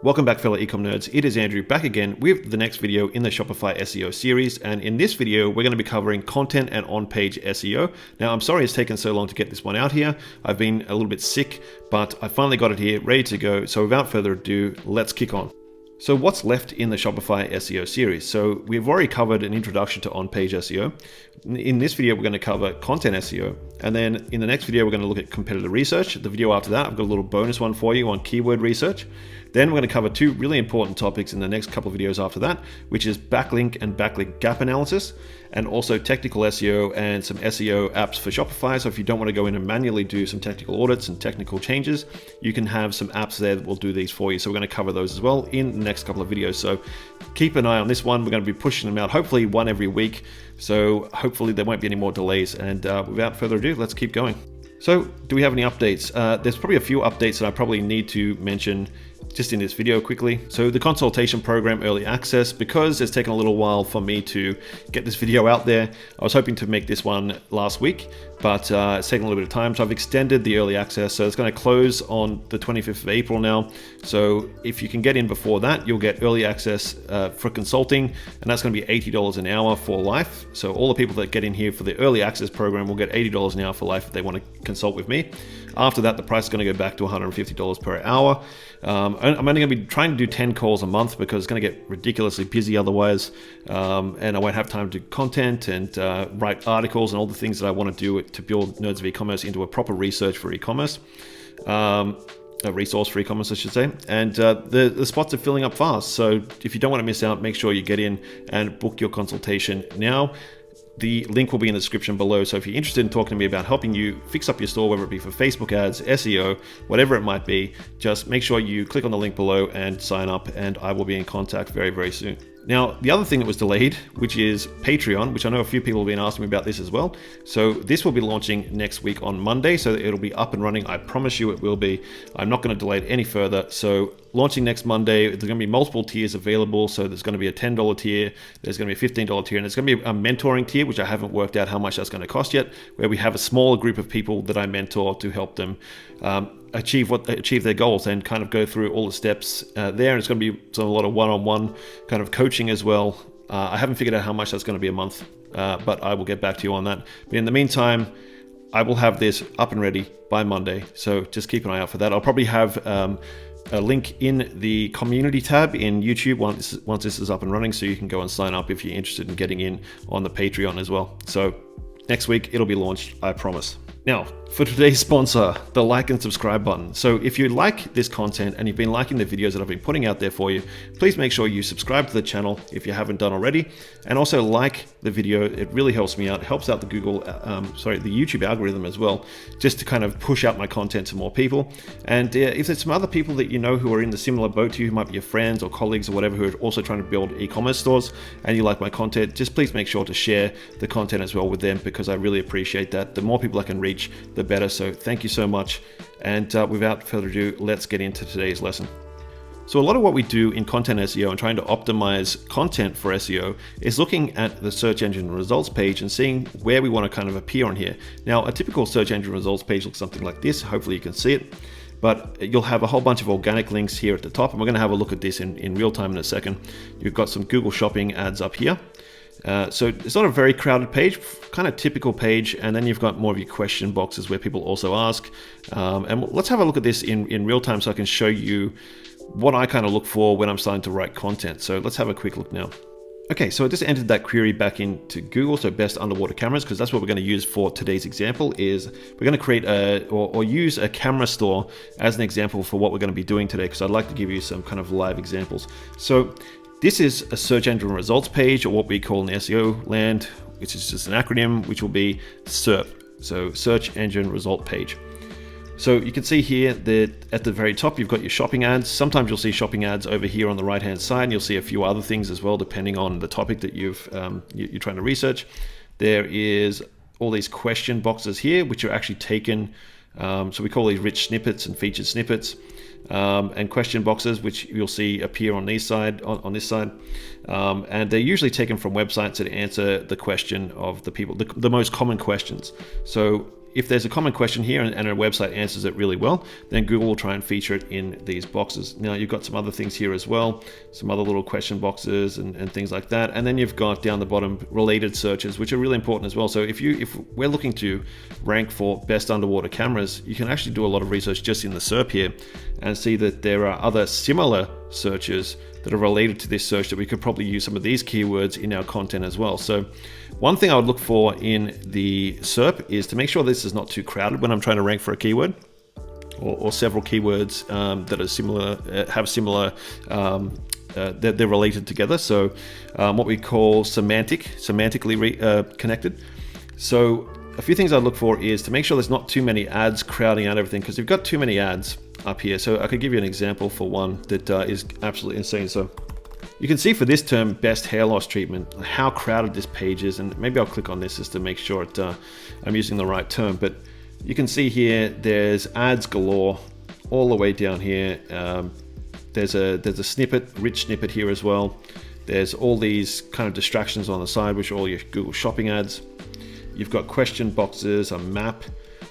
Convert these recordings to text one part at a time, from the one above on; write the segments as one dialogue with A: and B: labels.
A: Welcome back, fellow ecom nerds. It is Andrew back again with the next video in the Shopify SEO series. And in this video, we're going to be covering content and on-page SEO. Now, I'm sorry it's taken so long to get this one out here. I've been a little bit sick, but I finally got it here ready to go. So without further ado, let's kick on. So what's left in the Shopify SEO series? So we've already covered an introduction to on-page SEO. In this video, we're going to cover content SEO. And then in the next video, we're going to look at competitor research. The video after that, I've got a little bonus one for you on keyword research. Then we're going to cover two really important topics in the next couple of videos after that, which is backlink and backlink gap analysis, and also technical SEO and some SEO apps for Shopify. So if you don't want to go in and manually do some technical audits and technical changes, you can have some apps there that will do these for you. So we're going to cover those as well in the next couple of videos. So keep an eye on this one. We're going to be pushing them out, hopefully one every week. So hopefully there won't be any more delays. And without further ado, let's keep going. So do we have any updates? There's probably a few updates that I probably need to mention just in this video quickly. So the consultation program early access, because it's taken a little while for me to get this video out there, I was hoping to make this one last week, but it's taken a little bit of time. So I've extended the early access. So it's going to close on the 25th of April now. So if you can get in before that, you'll get early access for consulting, and that's going to be $80 an hour for life. So all the people that get in here for the early access program will get $80 an hour for life if they want to consult with me. After that, the price is going to go back to $150 per hour. I'm only going to be trying to do 10 calls a month because it's going to get ridiculously busy otherwise. And I won't have time to do content and write articles and all the things that I want to do to build Nerds of E-commerce into a proper research for e-commerce. A resource for e-commerce, I should say. And the spots are filling up fast. So if you don't want to miss out, make sure you get in and book your consultation now. The link will be in the description below. So if you're interested in talking to me about helping you fix up your store, whether it be for Facebook ads, SEO, whatever it might be, just make sure you click on the link below and sign up, and I will be in contact very, very soon. Now, the other thing that was delayed, which is Patreon, which I know a few people have been asking me about this as well. So this will be launching next week on Monday, so it'll be up and running. I promise you it will be. I'm not going to delay it any further. So launching next Monday, there's going to be multiple tiers available. So there's going to be a $10 tier, there's going to be a $15 tier, and there's going to be a mentoring tier, which I haven't worked out how much that's going to cost yet, where we have a smaller group of people that I mentor to help them achieve their goals and kind of go through all the steps there. And it's going to be a lot of one-on-one kind of coaching as well. I haven't figured out how much that's going to be a month, but I will get back to you on that. But in the meantime, I will have this up and ready by Monday. So just keep an eye out for that. I'll probably have a link in the community tab in YouTube once this is up and running, so you can go and sign up if you're interested in getting in on the Patreon as well. So next week it'll be launched, I promise. Now, for today's sponsor, the like and subscribe button. So if you like this content and you've been liking the videos that I've been putting out there for you, please make sure you subscribe to the channel if you haven't done already, and also like the video. It really helps me out. It helps out the the YouTube algorithm as well, just to kind of push out my content to more people. And if there's some other people that you know who are in the similar boat to you, who might be your friends or colleagues or whatever, who are also trying to build e-commerce stores, and you like my content, just please make sure to share the content as well with them, because I really appreciate that. The more people I can reach, the better. So thank you so much. And without further ado, let's get into today's lesson. So a lot of what we do in content SEO and trying to optimize content for SEO is looking at the search engine results page and seeing where we want to kind of appear on here. Now, a typical search engine results page looks something like this. Hopefully you can see it. But you'll have a whole bunch of organic links here at the top, and we're going to have a look at this in real time in a second. You've got some Google Shopping ads up here. So it's not a very crowded page, kind of typical page, and then you've got more of your question boxes where people also ask. And let's have a look at this in real time so I can show you what I kind of look for when I'm starting to write content. So let's have a quick look now. Okay, so I just entered that query back into Google, so best underwater cameras, because that's what we're going to use for today's example. Is we're going to create or use a camera store as an example for what we're going to be doing today, because I'd like to give you some kind of live examples. So this is a search engine results page, or what we call in SEO land, which is just an acronym, which will be SERP, so search engine result page. So you can see here that at the very top, you've got your shopping ads. Sometimes you'll see shopping ads over here on the right-hand side, and you'll see a few other things as well, depending on the topic that you're trying to research. There is all these question boxes here, which are actually taken. So we call these rich snippets and featured snippets. And question boxes, which you'll see appear on this side, and they're usually taken from websites that answer the question of the people, the most common questions. So if there's a common question here and a website answers it really well, then Google will try and feature it in these boxes. Now you've got some other things here as well, some other little question boxes and things like that. And then you've got down the bottom related searches, which are really important as well. So if we're looking to rank for best underwater cameras, you can actually do a lot of research just in the SERP here and see that there are other similar searches that are related to this search that we could probably use some of these keywords in our content as well. So one thing I would look for in the SERP is to make sure this is not too crowded when I'm trying to rank for a keyword or several keywords that are similar, have similar, they're related together. So what we call semantically connected. So a few things I'd look for is to make sure there's not too many ads crowding out everything, because you've got too many ads up here. So I could give you an example for one that is absolutely insane. So you can see for this term, best hair loss treatment, how crowded this page is. And maybe I'll click on this just to make sure I'm using the right term. But you can see here, there's ads galore all the way down here. There's a snippet, rich snippet here as well. There's all these kind of distractions on the side, which are all your Google shopping ads. You've got question boxes, a map.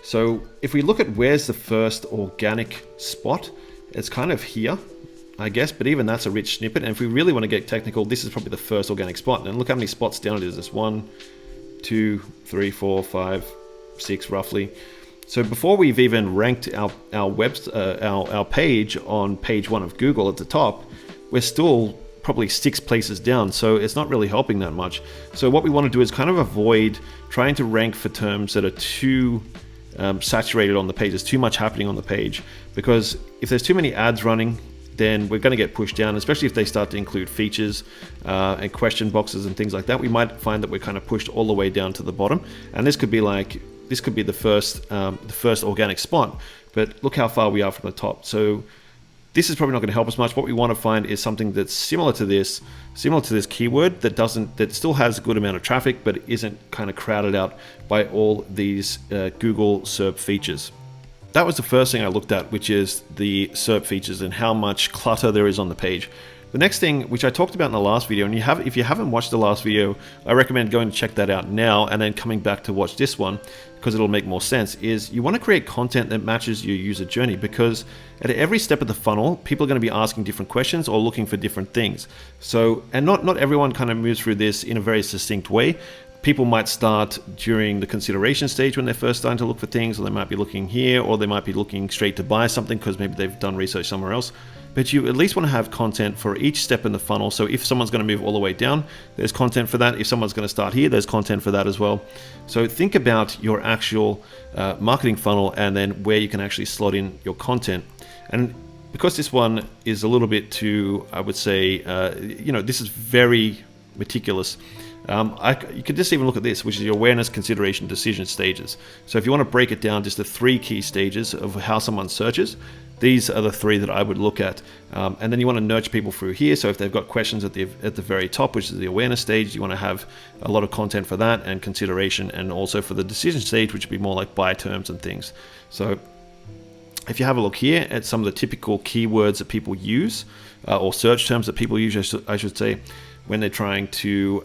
A: So if we look at where's the first organic spot, it's kind of here, I guess, but even that's a rich snippet. And if we really want to get technical, this is probably the first organic spot. And look how many spots down it is. There's 1, 2, 3, 4, 5, 6 roughly. So before we've even ranked our page on page 1 of Google at the top, we're still probably 6 places down, so it's not really helping that much. So what we want to do is kind of avoid trying to rank for terms that are too saturated on the page. There's too much happening on the page, because if there's too many ads running, then we're going to get pushed down, especially if they start to include features and question boxes and things like that. We might find that we're kind of pushed all the way down to the bottom, and this could be the first organic spot, but look how far we are from the top. So this is probably not going to help us much. What we want to find is something that's similar to this keyword that still has a good amount of traffic, but isn't kind of crowded out by all these Google SERP features. That was the first thing I looked at, which is the SERP features and how much clutter there is on the page. The next thing, which I talked about in the last video, and if you haven't watched the last video, I recommend going to check that out now and then coming back to watch this one, because it'll make more sense, is you want to create content that matches your user journey, because at every step of the funnel, people are going to be asking different questions or looking for different things. So, and not everyone kind of moves through this in a very succinct way. People might start during the consideration stage when they're first starting to look for things, or they might be looking here, or they might be looking straight to buy something because maybe they've done research somewhere else. But you at least want to have content for each step in the funnel. So if someone's going to move all the way down, there's content for that. If someone's going to start here, there's content for that as well. So think about your actual marketing funnel and then where you can actually slot in your content. And because this one is a little bit too, I would say, this is very meticulous. You could just even look at this, which is your awareness, consideration, decision stages. So if you want to break it down just the 3 key stages of how someone searches, these are the 3 that I would look at. And then you want to nurture people through here. So if they've got questions at the very top, which is the awareness stage, you want to have a lot of content for that and consideration, and also for the decision stage, which would be more like buy terms and things. So if you have a look here at some of the typical keywords that people use, or search terms that people use, I should say, when they're trying to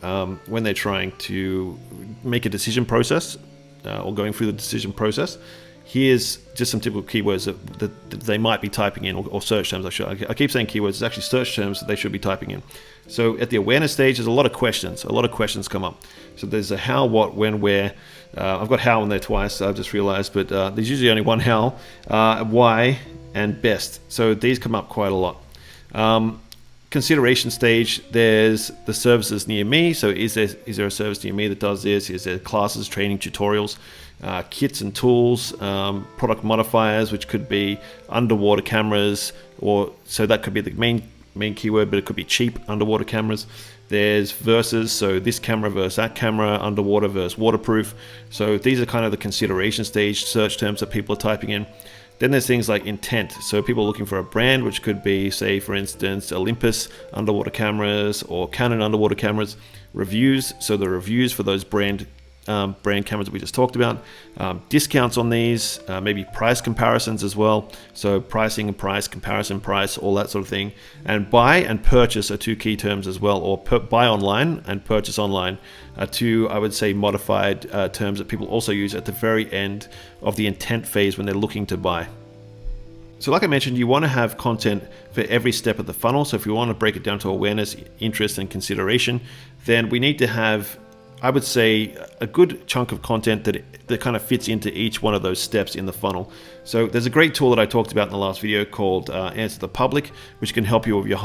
A: make a decision process or going through the decision process, here's just some typical keywords that they might be typing in, or search terms. I keep saying keywords, it's actually search terms that they should be typing in. So at the awareness stage, there's a lot of questions come up. So there's a how, what, when, where. I've got how in there twice, I've just realized, but there's usually only one how, why, and best. So these come up quite a lot. Consideration stage, there's the services near me. So is there a service near me that does this? Is there classes, training, tutorials, kits and tools, product modifiers, which could be underwater cameras, or so that could be the main keyword, but it could be cheap underwater cameras. There's versus, so this camera versus that camera, underwater versus waterproof. So these are kind of the consideration stage search terms that people are typing in. Then there's things like intent. So people are looking for a brand, which could be, say, for instance, Olympus underwater cameras or Canon underwater cameras. Reviews, so the reviews for those brand brand cameras that we just talked about, discounts on these, maybe price comparisons as well. So pricing and price, comparison price, all that sort of thing. And buy and purchase are two key terms as well, or buy online and purchase online are two, I would say, modified terms that people also use at the very end of the intent phase when they're looking to buy. So like I mentioned, you want to have content for every step of the funnel. So if you want to break it down to awareness, interest, and consideration, then we need to have, I would say, a good chunk of content that kind of fits into each one of those steps in the funnel. So there's a great tool that I talked about in the last video called Answer the Public, which can help you with your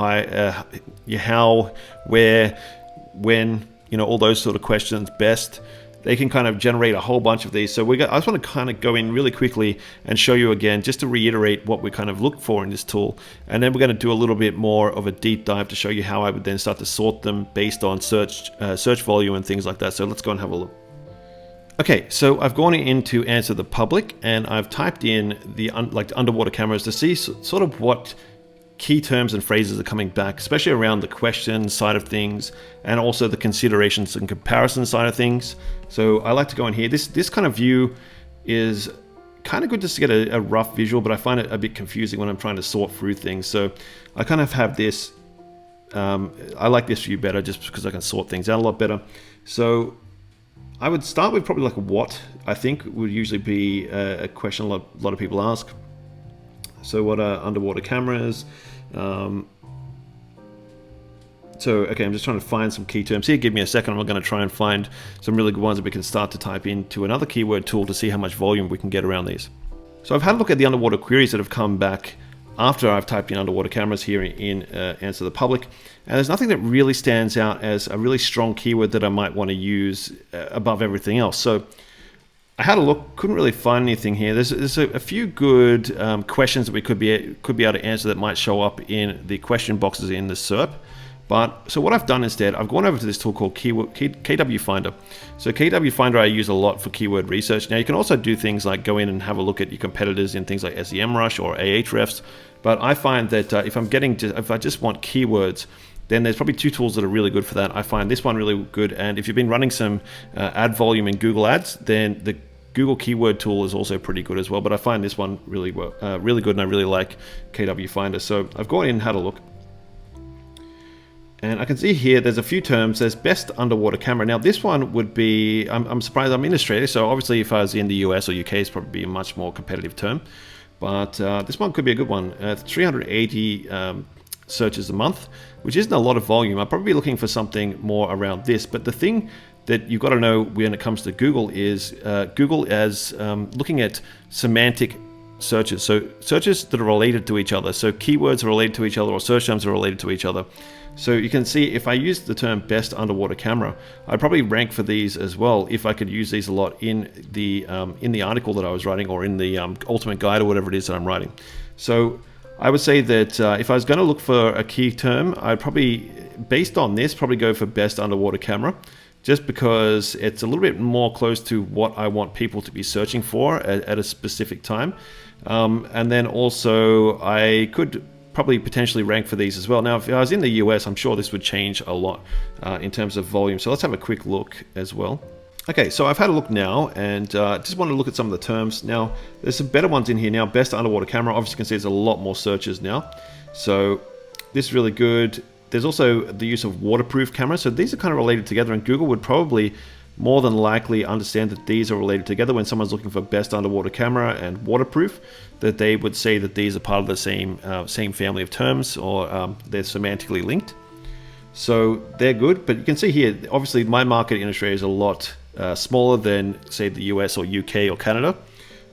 A: how, where, when, all those sort of questions best. They can kind of generate a whole bunch of these. So I just want to kind of go in really quickly and show you again, just to reiterate what we kind of look for in this tool. And then we're going to do a little bit more of a deep dive to show you how I would then start to sort them based on search volume and things like that. So let's go and have a look. Okay, so I've gone into Answer the Public and I've typed in the underwater cameras to see sort of what key terms and phrases are coming back, especially around the question side of things and also the considerations and comparison side of things. So I like to go in here. This kind of view is kind of good just to get a rough visual, but I find it a bit confusing when I'm trying to sort through things. So I kind of have this, I like this view better just because I can sort things out a lot better. So I would start with probably like what I think would usually be a question a lot of people ask. So what are underwater cameras? Okay, I'm just trying to find some key terms here. Give me a second. I'm going to try and find some really good ones that we can start to type into another keyword tool to see how much volume we can get around these. So I've had a look at the underwater queries that have come back after I've typed in underwater cameras here in Answer the Public. And there's nothing that really stands out as a really strong keyword that I might want to use above everything else. So I had a look, couldn't really find anything here. There's a few good questions that we could be able to answer that might show up in the question boxes in the SERP. So what I've done instead, I've gone over to this tool called KWFinder. So KWFinder I use a lot for keyword research. Now you can also do things like go in and have a look at your competitors in things like SEMrush or Ahrefs. But I find that if I just want keywords, then there's probably two tools that are really good for that. I find this one really good, and if you've been running some ad volume in Google Ads, then the Google keyword tool is also pretty good as well. But I find this one really good, and I really like KWFinder. So I've gone in and had a look. And I can see here there's a few terms. There's best underwater camera. Now this one would be, I'm surprised I'm in Australia, so obviously if I was in the US or UK, it's probably be a much more competitive term. But this one could be a good one. 380 searches a month, which isn't a lot of volume. I'd probably be looking for something more around this. But the thing that you've got to know when it comes to Google is Google as looking at semantic searches. So searches that are related to each other. So keywords are related to each other, or search terms are related to each other. So you can see if I use the term best underwater camera, I'd probably rank for these as well if I could use these a lot in the article that I was writing, or in the ultimate guide or whatever it is that I'm writing. So I would say that if I was going to look for a key term, I'd probably, based on this, probably go for best underwater camera, just because it's a little bit more close to what I want people to be searching for at a specific time. And then also I could probably potentially rank for these as well. Now, if I was in the US, I'm sure this would change a lot in terms of volume. So let's have a quick look as well. Okay, so I've had a look now, and just want to look at some of the terms. Now, there's some better ones in here now. Best underwater camera, obviously you can see there's a lot more searches now. So this is really good. There's also the use of waterproof cameras. So these are kind of related together, and Google would probably more than likely understand that these are related together. When someone's looking for best underwater camera and waterproof, that they would say that these are part of the same family of terms, or they're semantically linked. So they're good, but you can see here, obviously my market in Australia is a lot smaller than, say, the US or UK or Canada.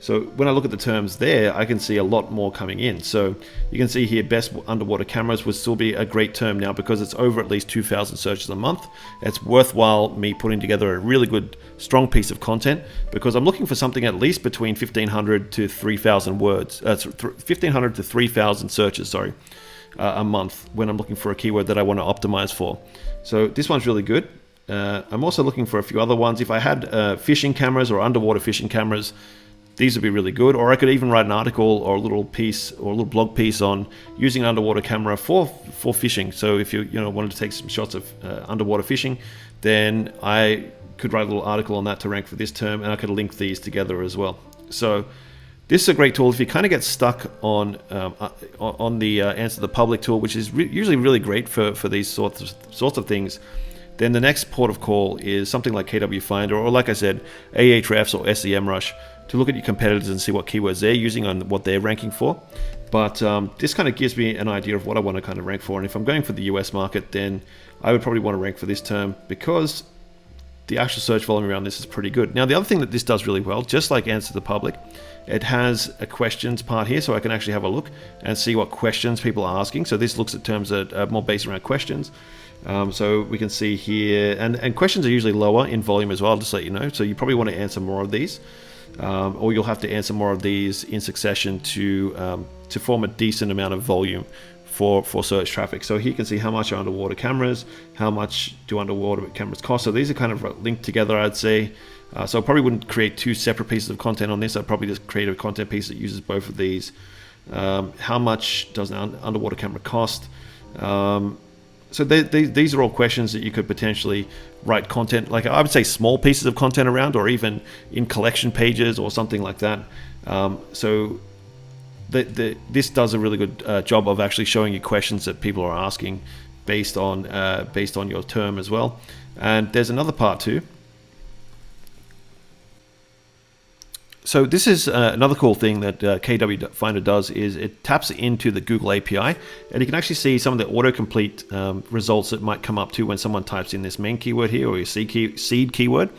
A: So when I look at the terms there, I can see a lot more coming in. So you can see here, best underwater cameras would still be a great term now, because it's over at least 2,000 searches a month. It's worthwhile me putting together a really good, strong piece of content, because I'm looking for something at least between 1,500 to 3,000 words, 1,500 to 3,000 searches, a month, when I'm looking for a keyword that I want to optimize for. So this one's really good. I'm also looking for a few other ones. If I had fishing cameras or underwater fishing cameras, these would be really good. Or I could even write an article or a little piece or a little blog piece on using an underwater camera for fishing. So if you wanted to take some shots of underwater fishing, then I could write a little article on that to rank for this term, and I could link these together as well. So this is a great tool if you kind of get stuck on the answer the public tool, which is usually really great for these sorts of things. Then the next port of call is something like KWFinder, or like I said, Ahrefs or SEMrush, to look at your competitors and see what keywords they're using and what they're ranking for. But this kind of gives me an idea of what I want to kind of rank for. And if I'm going for the US market, then I would probably want to rank for this term because the actual search volume around this is pretty good. Now, the other thing that this does really well, just like Answer the Public, it has a questions part here, so I can actually have a look and see what questions people are asking. So this looks at terms that are more based around questions. So we can see here, and questions are usually lower in volume as well, just to let you know. So you probably want to answer more of these, or you'll have to answer more of these in succession to form a decent amount of volume for search traffic. So here you can see how much are underwater cameras, how much do underwater cameras cost. So these are kind of linked together, I'd say. So I probably wouldn't create two separate pieces of content on this. I'd probably just create a content piece that uses both of these. How much does an underwater camera cost? So these are all questions that you could potentially write content, like I would say small pieces of content around, or even in collection pages or something like that. So this does a really good job of actually showing you questions that people are asking based on your term as well. And there's another part too. So this is another cool thing that KWFinder does, is it taps into the Google API, and you can actually see some of the autocomplete results that might come up to when someone types in this main keyword here, or your seed keyword.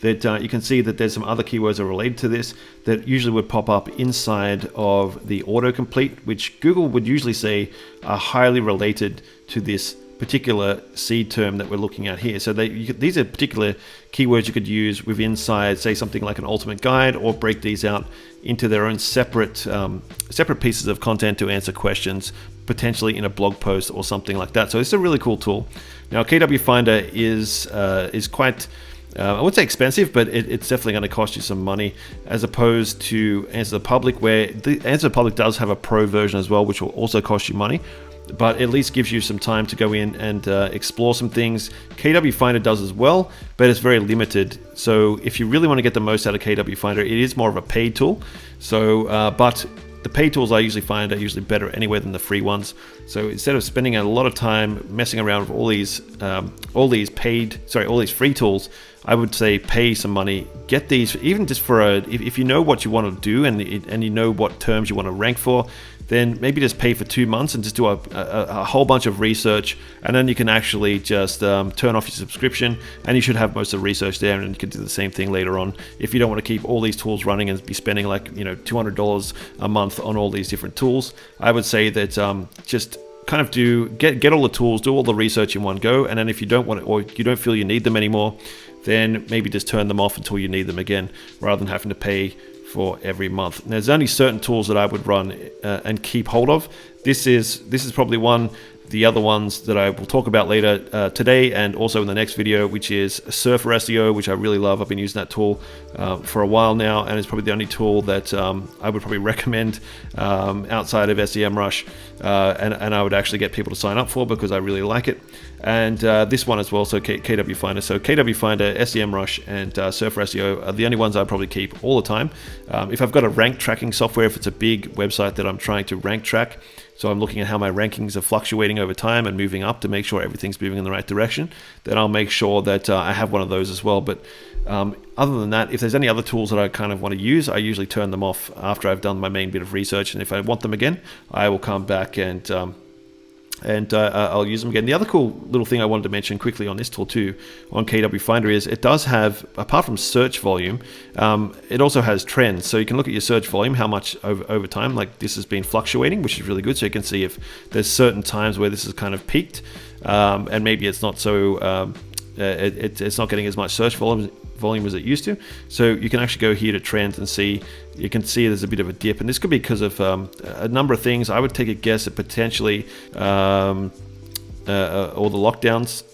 A: That you can see that there's some other keywords that are related to this that usually would pop up inside of the autocomplete, which Google would usually say are highly related to this particular seed term that we're looking at here. So these are particular keywords you could use with inside, say something like an ultimate guide, or break these out into their own separate pieces of content to answer questions, potentially in a blog post or something like that. So it's a really cool tool. Now, KWFinder is quite, I wouldn't say expensive, but it's definitely going to cost you some money, as opposed to Answer the Public, where the Answer the Public does have a pro version as well, which will also cost you money, but at least gives you some time to go in and explore some things. KWFinder does as well, but it's very limited. So if you really want to get the most out of KWFinder, it is more of a paid tool. So, but the paid tools I usually find are usually better anyway than the free ones. So instead of spending a lot of time messing around with all these free tools, I would say pay some money, get these, even just for if you know what you want to do and you know what terms you want to rank for, then maybe just pay for 2 months and just do a whole bunch of research, and then you can actually just turn off your subscription, and you should have most of the research there, and you can do the same thing later on if you don't want to keep all these tools running and be spending like $200 a month on all these different tools. I would say that just kind of get all the tools, do all the research in one go, and then if you don't want it, or you don't feel you need them anymore, then maybe just turn them off until you need them again, rather than having to pay for every month. And there's only certain tools that I would run and keep hold of. This is probably one. The other ones that I will talk about later today, and also in the next video, which is SERP SEO, which I really love. I've been using that tool for a while now, and it's probably the only tool that I would probably recommend outside of SEMrush, and I would actually get people to sign up for, because I really like it. And this one as well, so KWFinder. So KWFinder, SEMrush, and SERP SEO are the only ones I probably keep all the time. If I've got a rank tracking software, if it's a big website that I'm trying to rank track, so I'm looking at how my rankings are fluctuating over time and moving up to make sure everything's moving in the right direction, then I'll make sure that I have one of those as well. But other than that, if there's any other tools that I kind of want to use, I usually turn them off after I've done my main bit of research. And if I want them again, I will come back and I'll use them again. The other cool little thing I wanted to mention quickly on this tool too, on KWFinder, is it does have, apart from search volume, it also has trends. So you can look at your search volume, how much over time, like this has been fluctuating, which is really good. So you can see if there's certain times where this is kind of peaked, and maybe it's not so, it's not getting as much search volume as it used to. So you can actually go here to trends and see, you can see there's a bit of a dip, and this could be because of a number of things. I would take a guess at potentially all the lockdowns.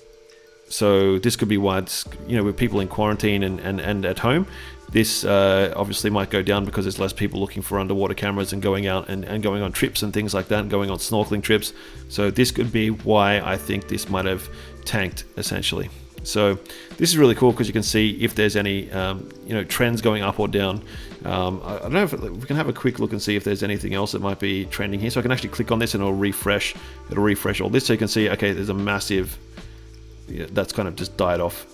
A: So this could be why it's, with people in quarantine and at home, this obviously might go down because there's less people looking for underwater cameras and going out and going on trips and things like that, and going on snorkeling trips. So this could be why I think this might have tanked, essentially. So this is really cool because you can see if there's any trends going up or down. I don't know if we can have a quick look and see if there's anything else that might be trending here. So I can actually click on this and it'll refresh all this, so you can see, okay, there's a massive, that's kind of just died off.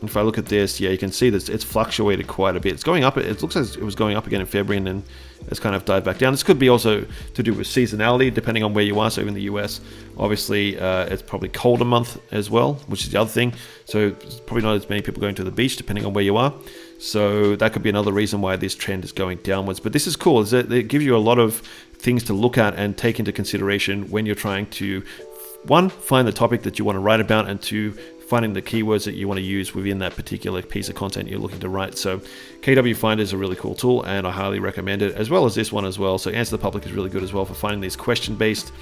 A: If I look at this, yeah, you can see this, it's fluctuated quite a bit. It's going up, it looks like it was going up again in February and then it's kind of died back down. This could be also to do with seasonality, depending on where you are. So in the US, obviously, it's probably colder month as well, which is the other thing. So there's probably not as many people going to the beach, depending on where you are. So that could be another reason why this trend is going downwards. But this is cool, is that it gives you a lot of things to look at and take into consideration when you're trying to, one, find the topic that you want to write about, and two, finding the keywords that you want to use within that particular piece of content you're looking to write. So KWFinder is a really cool tool and I highly recommend it, as well as this one as well. So Answer the Public is really good as well for finding these question-based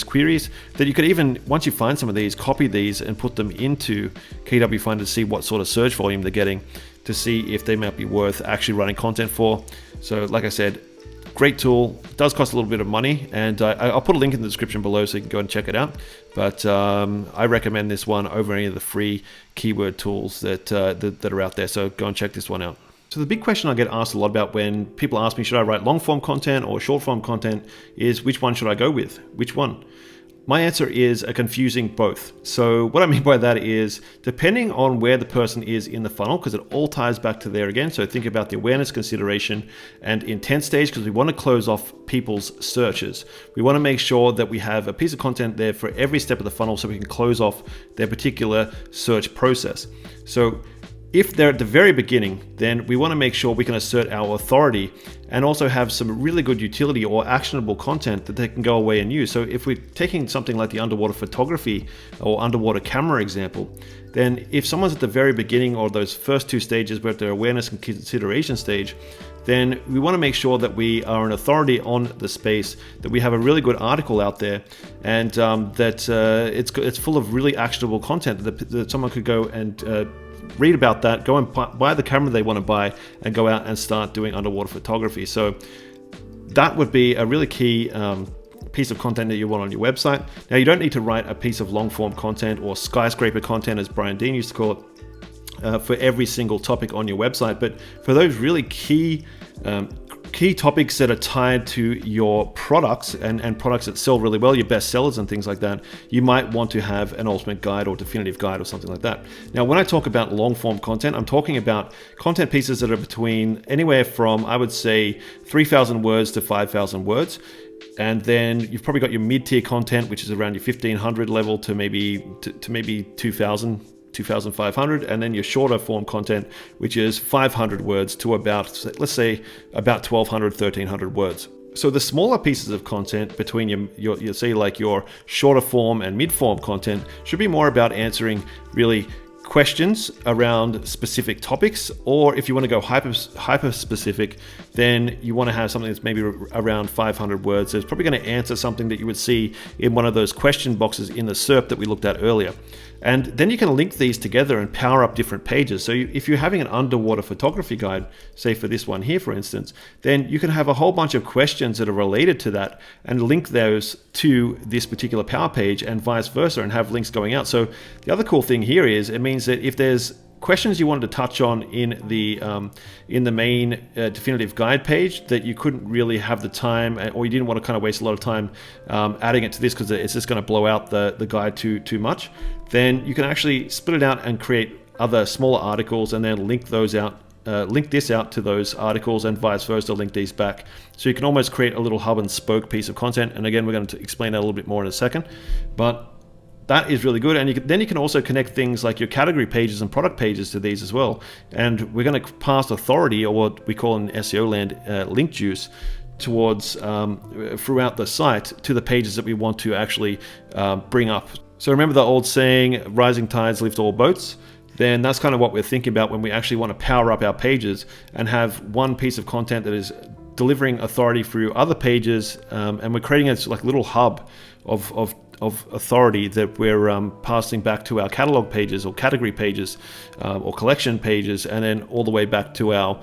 A: queries that you could even, once you find some of these, copy these and put them into KWFinder to see what sort of search volume they're getting, to see if they might be worth actually running content for. So like I said, great tool. It does cost a little bit of money, and I'll put a link in the description below so you can go and check it out. But I recommend this one over any of the free keyword tools that are out there. So go and check this one out. So the big question I get asked a lot about when people ask me, should I write long form content or short form content, is which one should I go with? Which one? My answer is a confusing both. So what I mean by that is, depending on where the person is in the funnel, because it all ties back to there again. So think about the awareness, consideration, and intent stage, because we want to close off people's searches. We want to make sure that we have a piece of content there for every step of the funnel so we can close off their particular search process. So if they're at the very beginning, then we want to make sure we can assert our authority and also have some really good utility or actionable content that they can go away and use. So if we're taking something like the underwater photography or underwater camera example, then if someone's at the very beginning or those first two stages, where their awareness and consideration stage, then we want to make sure that we are an authority on the space, that we have a really good article out there, and that it's full of really actionable content that someone could go and read about that, go and buy the camera they want to buy, and go out and start doing underwater photography. So that would be a really key piece of content that you want on your website. Now, you don't need to write a piece of long form content or skyscraper content, as Brian Dean used to call it, for every single topic on your website, but for those really key topics that are tied to your products and products that sell really well, your best sellers and things like that, you might want to have an ultimate guide or definitive guide or something like that. Now, when I talk about long form content, I'm talking about content pieces that are between anywhere from, I would say, 3,000 words to 5,000 words. And then you've probably got your mid-tier content, which is around your 1,500 level to maybe 2,000. 2,500, and then your shorter form content, which is 500 words to about, let's say, about 1,200, 1,300 words. So the smaller pieces of content between your say like your shorter form and mid form content should be more about answering really questions around specific topics, or if you want to go hyper specific, then you want to have something that's maybe around 500 words. So it's probably going to answer something that you would see in one of those question boxes in the SERP that we looked at earlier. And then you can link these together and power up different pages. So if you're having an underwater photography guide, say for this one here, for instance, then you can have a whole bunch of questions that are related to that and link those to this particular power page and vice versa, and have links going out. So the other cool thing here is it means that if there's questions you wanted to touch on in the main definitive guide page that you couldn't really have the time, or you didn't want to kind of waste a lot of time adding it to this because it's just going to blow out the guide too much, then you can actually split it out and create other smaller articles and then link those out. Link this out to those articles and vice versa, link these back. So you can almost create a little hub and spoke piece of content. And again, we're going to explain that a little bit more in a second. But that is really good. And then you can also connect things like your category pages and product pages to these as well. And we're going to pass authority, or what we call in SEO land link juice, towards throughout the site to the pages that we want to actually bring up. So remember the old saying, rising tides lift all boats? Then that's kind of what we're thinking about when we actually want to power up our pages and have one piece of content that is delivering authority through other pages, and we're creating a like little hub of of authority that we're passing back to our catalog pages or category pages or collection pages, and then all the way back to our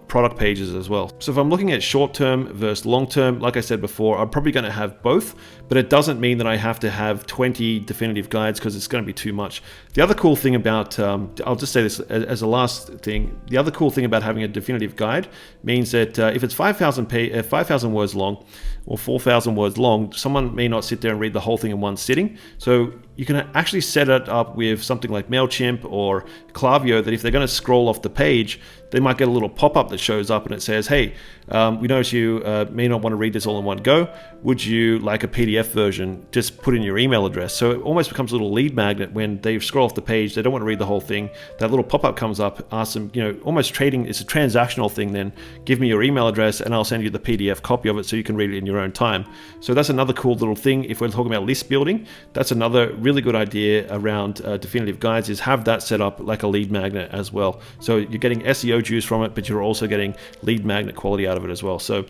A: product pages as well. So if I'm looking at short-term versus long-term, like I said before, I'm probably going to have both, but it doesn't mean that I have to have 20 definitive guides because it's going to be too much. The other cool thing about, I'll just say this as a last thing, the other cool thing about having a definitive guide means that if it's 5,000 words long or 4,000 words long, someone may not sit there and read the whole thing in one sitting. So you can actually set it up with something like MailChimp or Klaviyo that if they're going to scroll off the page, they might get a little pop-up that shows up and it says, hey, we notice you may not want to read this all in one go. Would you like a PDF version? Just put in your email address. So it almost becomes a little lead magnet when they scroll off the page. They don't want to read the whole thing. That little pop-up comes up, asks them, almost trading. It's a transactional thing then. Give me your email address and I'll send you the PDF copy of it so you can read it in your own time. So that's another cool little thing. If we're talking about list building, that's another really good idea around definitive guides, is have that set up like a lead magnet as well. So you're getting SEO juice from it, but you're also getting lead magnet quality out of it as well. So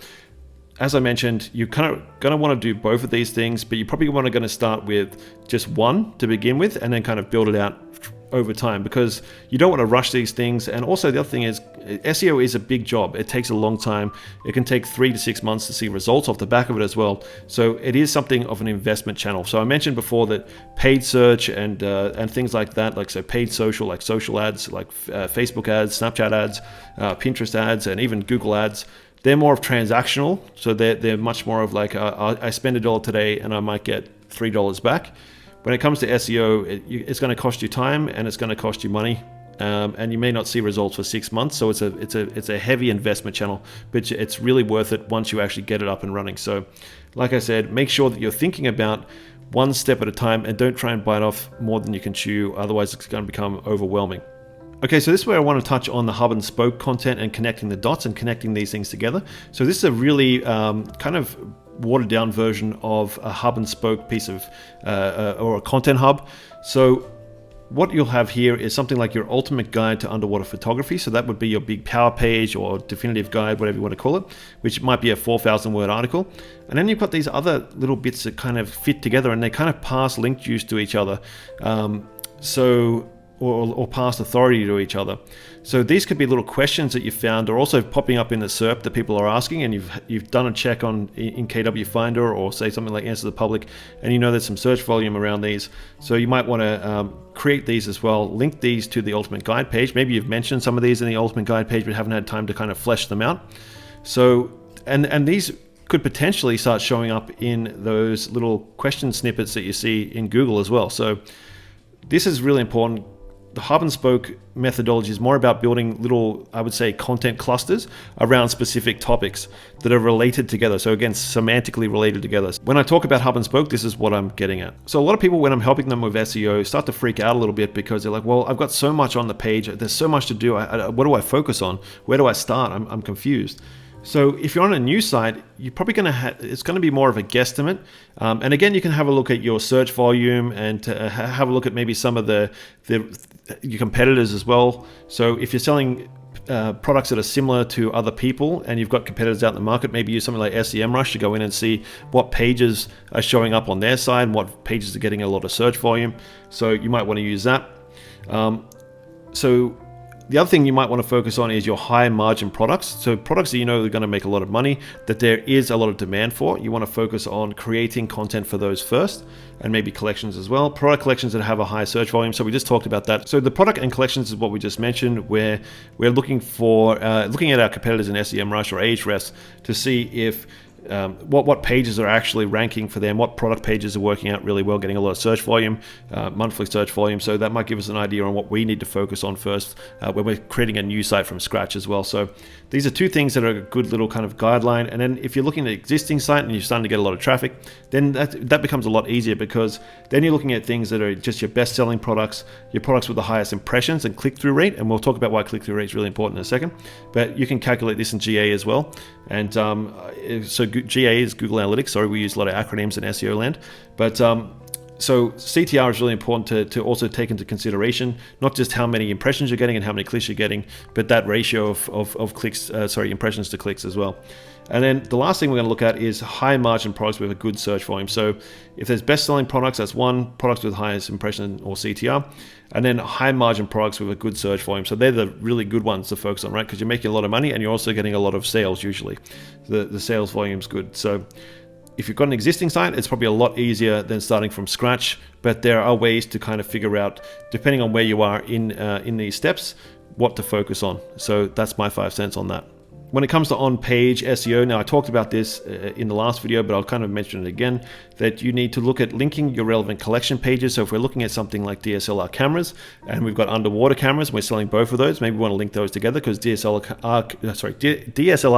A: as I mentioned, you're kind of going to want to do both of these things, but you probably want to start with just one to begin with and then kind of build it out over time, because you don't want to rush these things. And also the other thing is SEO is a big job. It takes a long time. It can take 3 to 6 months to see results off the back of it as well. So it is something of an investment channel. So I mentioned before that paid search and things like that, like so paid social, like social ads, like Facebook ads, Snapchat ads, Pinterest ads, and even Google ads, they're more of transactional. So they're much more of like I spend $1 today and I might get $3 back. When it comes to SEO, it's going to cost you time and it's going to cost you money, and you may not see results for 6 months. So it's a heavy investment channel, but it's really worth it once you actually get it up and running. So, like I said, make sure that you're thinking about one step at a time and don't try and bite off more than you can chew. Otherwise, it's going to become overwhelming. Okay, so this is where I want to touch on the hub and spoke content and connecting the dots and connecting these things together. So this is a really kind of watered down version of a hub and spoke piece of or a content hub. So what you'll have here is something like your ultimate guide to underwater photography. So that would be your big power page or definitive guide, whatever you want to call it, which might be a 4,000 word article. And then you've got these other little bits that kind of fit together and they kind of pass link juice to each other. Or past authority to each other. So these could be little questions that you found are also popping up in the SERP that people are asking, and you've done a check in KWFinder or say something like Answer the Public, and you know there's some search volume around these. So you might want to create these as well, link these to the Ultimate Guide page. Maybe you've mentioned some of these in the Ultimate Guide page but haven't had time to kind of flesh them out. So and these could potentially start showing up in those little question snippets that you see in Google as well. So this is really important. The hub and spoke methodology is more about building little, I would say, content clusters around specific topics that are related together. So again, semantically related together. When I talk about hub and spoke, this is what I'm getting at. So a lot of people, when I'm helping them with SEO, start to freak out a little bit because they're like, well, I've got so much on the page. There's so much to do. What do I focus on? Where do I start? I'm confused. So if you're on a new site, you're probably going to it's going to be more of a guesstimate. And again, you can have a look at your search volume and have a look at maybe some of your competitors as well. So if you're selling products that are similar to other people and you've got competitors out in the market, maybe use something like SEMrush to go in and see what pages are showing up on their side and what pages are getting a lot of search volume. So you might want to use that. So the other thing you might want to focus on is your high margin products. So products that you know are going to make a lot of money, that there is a lot of demand for. You want to focus on creating content for those first, and maybe collections as well. Product collections that have a high search volume. So we just talked about that. So the product and collections is what we just mentioned, where we're looking at our competitors in SEMrush or Ahrefs to see if what pages are actually ranking for them, what product pages are working out really well, getting a lot of search volume, monthly search volume. So that might give us an idea on what we need to focus on first when we're creating a new site from scratch as well. So these are two things that are a good little kind of guideline. And then if you're looking at an existing site and you're starting to get a lot of traffic, then that becomes a lot easier, because then you're looking at things that are just your best selling products, your products with the highest impressions and click-through rate. And we'll talk about why click-through rate is really important in a second. But you can calculate this in GA as well. And so GA is Google Analytics. Sorry, we use a lot of acronyms in SEO land. But So CTR is really important to also take into consideration, not just how many impressions you're getting and how many clicks you're getting, but that ratio of clicks, impressions to clicks as well. And then the last thing we're going to look at is high margin products with a good search volume. So if there's best selling products, that's one, products with highest impression or CTR, and then high margin products with a good search volume. So they're the really good ones to focus on, right? Because you're making a lot of money and you're also getting a lot of sales usually. The sales volume is good. So if you've got an existing site, it's probably a lot easier than starting from scratch, but there are ways to kind of figure out, depending on where you are in these steps, what to focus on. So that's my 5 cents on that. When it comes to on-page SEO, now I talked about this in the last video, but I'll kind of mention it again, that you need to look at linking your relevant collection pages. So if we're looking at something like DSLR cameras and we've got underwater cameras, we're selling both of those, maybe we want to link those together because DSLR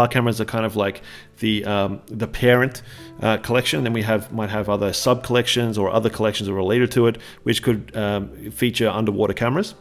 A: cameras are kind of like the parent collection. Then we might have other sub-collections or other collections that are related to it, which could feature underwater cameras.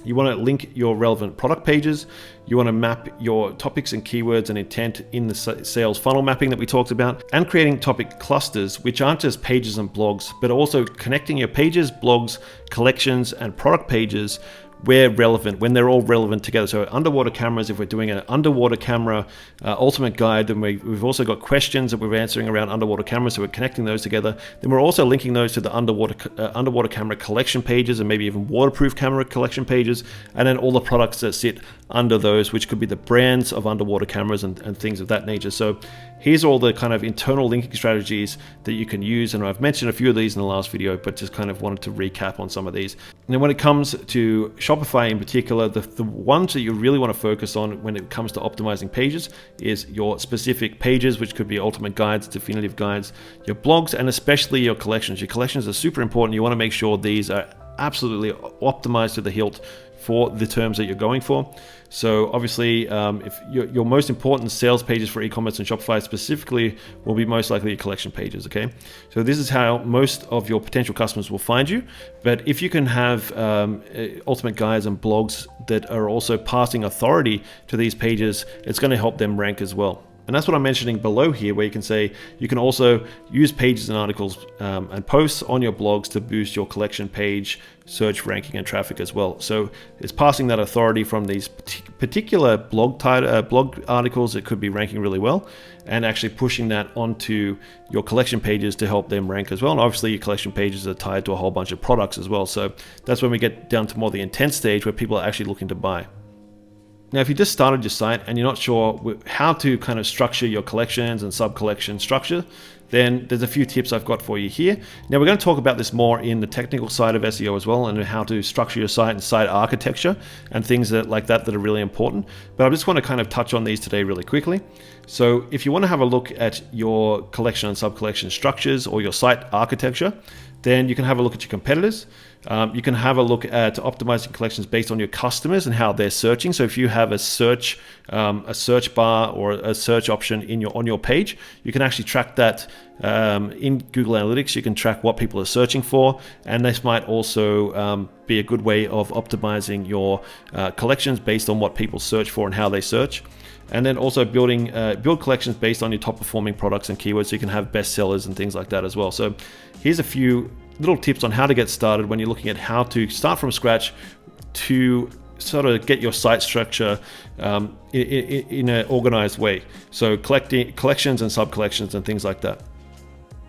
A: You want to link your relevant product pages. You want to map your topics and keywords and intent in the sales funnel mapping that we talked about, and creating topic clusters, which aren't just pages and blogs, but also connecting your pages, blogs, collections, and product pages where relevant, when they're all relevant together. So underwater cameras, if we're doing an underwater camera ultimate guide, then we've also got questions that we're answering around underwater cameras, so we're connecting those together. Then we're also linking those to the underwater camera collection pages and maybe even waterproof camera collection pages, and then all the products that sit under those, which could be the brands of underwater cameras and things of that nature. So here's all the kind of internal linking strategies that you can use, and I've mentioned a few of these in the last video, but just kind of wanted to recap on some of these. And then when it comes to Shopify in particular, the ones that you really want to focus on when it comes to optimizing pages is your specific pages, which could be ultimate guides, definitive guides, your blogs, and especially your collections. Your collections are super important. You want to make sure these are absolutely optimized to the hilt for the terms that you're going for. So obviously, if your most important sales pages for e-commerce and Shopify specifically will be most likely your collection pages, okay? So this is how most of your potential customers will find you. But if you can have ultimate guides and blogs that are also passing authority to these pages, it's going to help them rank as well. And that's what I'm mentioning below here, where you can say you can also use pages and articles and posts on your blogs to boost your collection page, search ranking, and traffic as well. So it's passing that authority from these particular blog articles that could be ranking really well, and actually pushing that onto your collection pages to help them rank as well. And obviously your collection pages are tied to a whole bunch of products as well. So that's when we get down to more the intent stage where people are actually looking to buy. Now, if you just started your site and you're not sure how to kind of structure your collections and sub-collection structure, then there's a few tips I've got for you here. Now, we're going to talk about this more in the technical side of SEO as well, and how to structure your site and site architecture and things like that are really important. But I just want to kind of touch on these today really quickly. So if you want to have a look at your collection and sub-collection structures or your site architecture, then you can have a look at your competitors. You can have a look at optimizing collections based on your customers and how they're searching. So if you have a search bar or a search option on your page, you can actually track that in Google Analytics. You can track what people are searching for, and this might also be a good way of optimizing your collections based on what people search for and how they search. And then also build collections based on your top performing products and keywords, so you can have best sellers and things like that as well. So here's a few little tips on how to get started when you're looking at how to start from scratch to sort of get your site structure in an organized way. So collecting collections and sub-collections and things like that.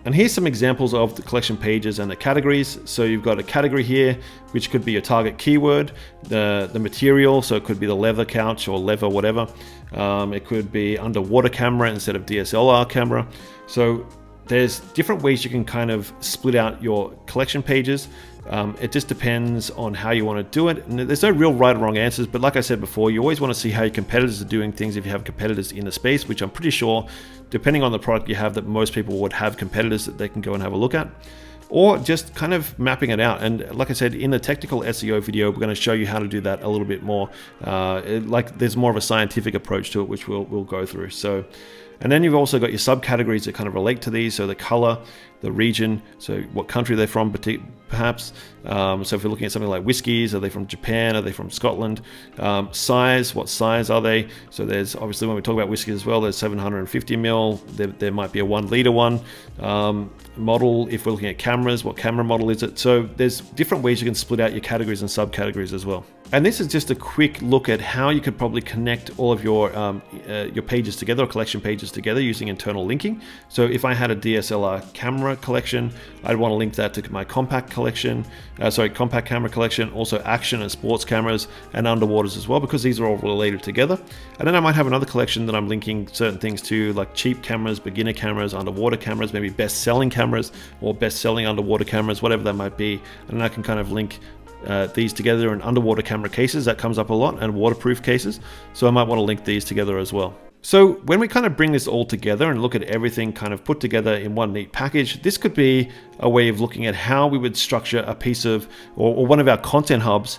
A: And here's some examples of the collection pages and the categories. So you've got a category here, which could be your target keyword, the material. So it could be the leather couch or leather whatever. It could be underwater camera instead of DSLR camera. So there's different ways you can kind of split out your collection pages. It just depends on how you want to do it. And there's no real right or wrong answers, but like I said before, you always want to see how your competitors are doing things if you have competitors in the space, which I'm pretty sure, depending on the product you have, that most people would have competitors that they can go and have a look at. Or just kind of mapping it out. And like I said, in the technical SEO video, we're going to show you how to do that a little bit more. Like there's more of a scientific approach to it, which we'll go through. So And then you've also got your subcategories that kind of relate to these. So the color, the region, so what country they're from, perhaps. So if we're looking at something like whiskeys, are they from Japan? Are they from Scotland? Size, what size are they? So there's obviously, when we talk about whiskey as well, there's 750 ml. There might be a 1 liter one. Model, if we're looking at cameras, what camera model is it? So there's different ways you can split out your categories and subcategories as well. And this is just a quick look at how you could probably connect all of your pages together, or collection pages together, using internal linking. So if I had a DSLR camera collection, I'd want to link that to my compact collection, compact camera collection, also action and sports cameras, and underwaters as well, because these are all related together. And then I might have another collection that I'm linking certain things to, like cheap cameras, beginner cameras, underwater cameras, maybe best-selling cameras, or best-selling underwater cameras, whatever that might be. And then I can kind of link these together in underwater camera cases. That comes up a lot, and waterproof cases. So I might want to link these together as well. So when we kind of bring this all together and look at everything kind of put together in one neat package, this could be a way of looking at how we would structure a piece of, or one of our content hubs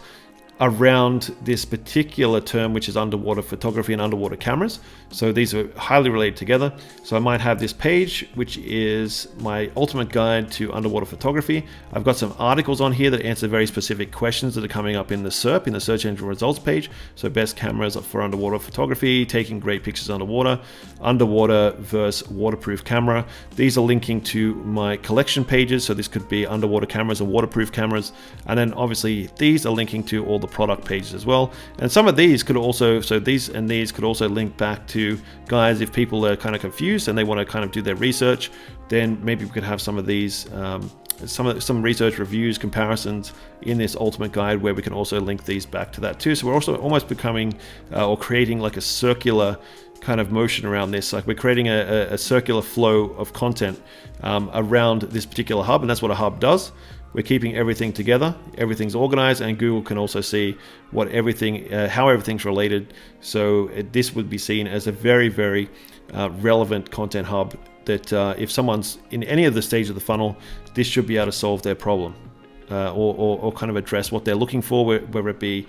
A: around this particular term, which is underwater photography and underwater cameras. So these are highly related together. So I might have this page, which is my ultimate guide to underwater photography. I've got some articles on here that answer very specific questions that are coming up in the SERP, in the search engine results page. So best cameras for underwater photography, taking great pictures underwater versus waterproof camera. These are linking to my collection pages. So this could be underwater cameras and waterproof cameras. And then obviously these are linking to all the product pages as well. And some of these could also, so these and these could also link back to guys, if people are kind of confused and they want to kind of do their research, then maybe we could have some of these, some research reviews, comparisons in this ultimate guide, where we can also link these back to that too. So we're also almost becoming or creating like a circular kind of motion around this. Like we're creating a circular flow of content around this particular hub, and that's what a hub does. We're keeping everything together, everything's organized, and Google can also see what everything, how everything's related. So this would be seen as a very, very relevant content hub that if someone's in any of the stage of the funnel, this should be able to solve their problem or kind of address what they're looking for, whether it be,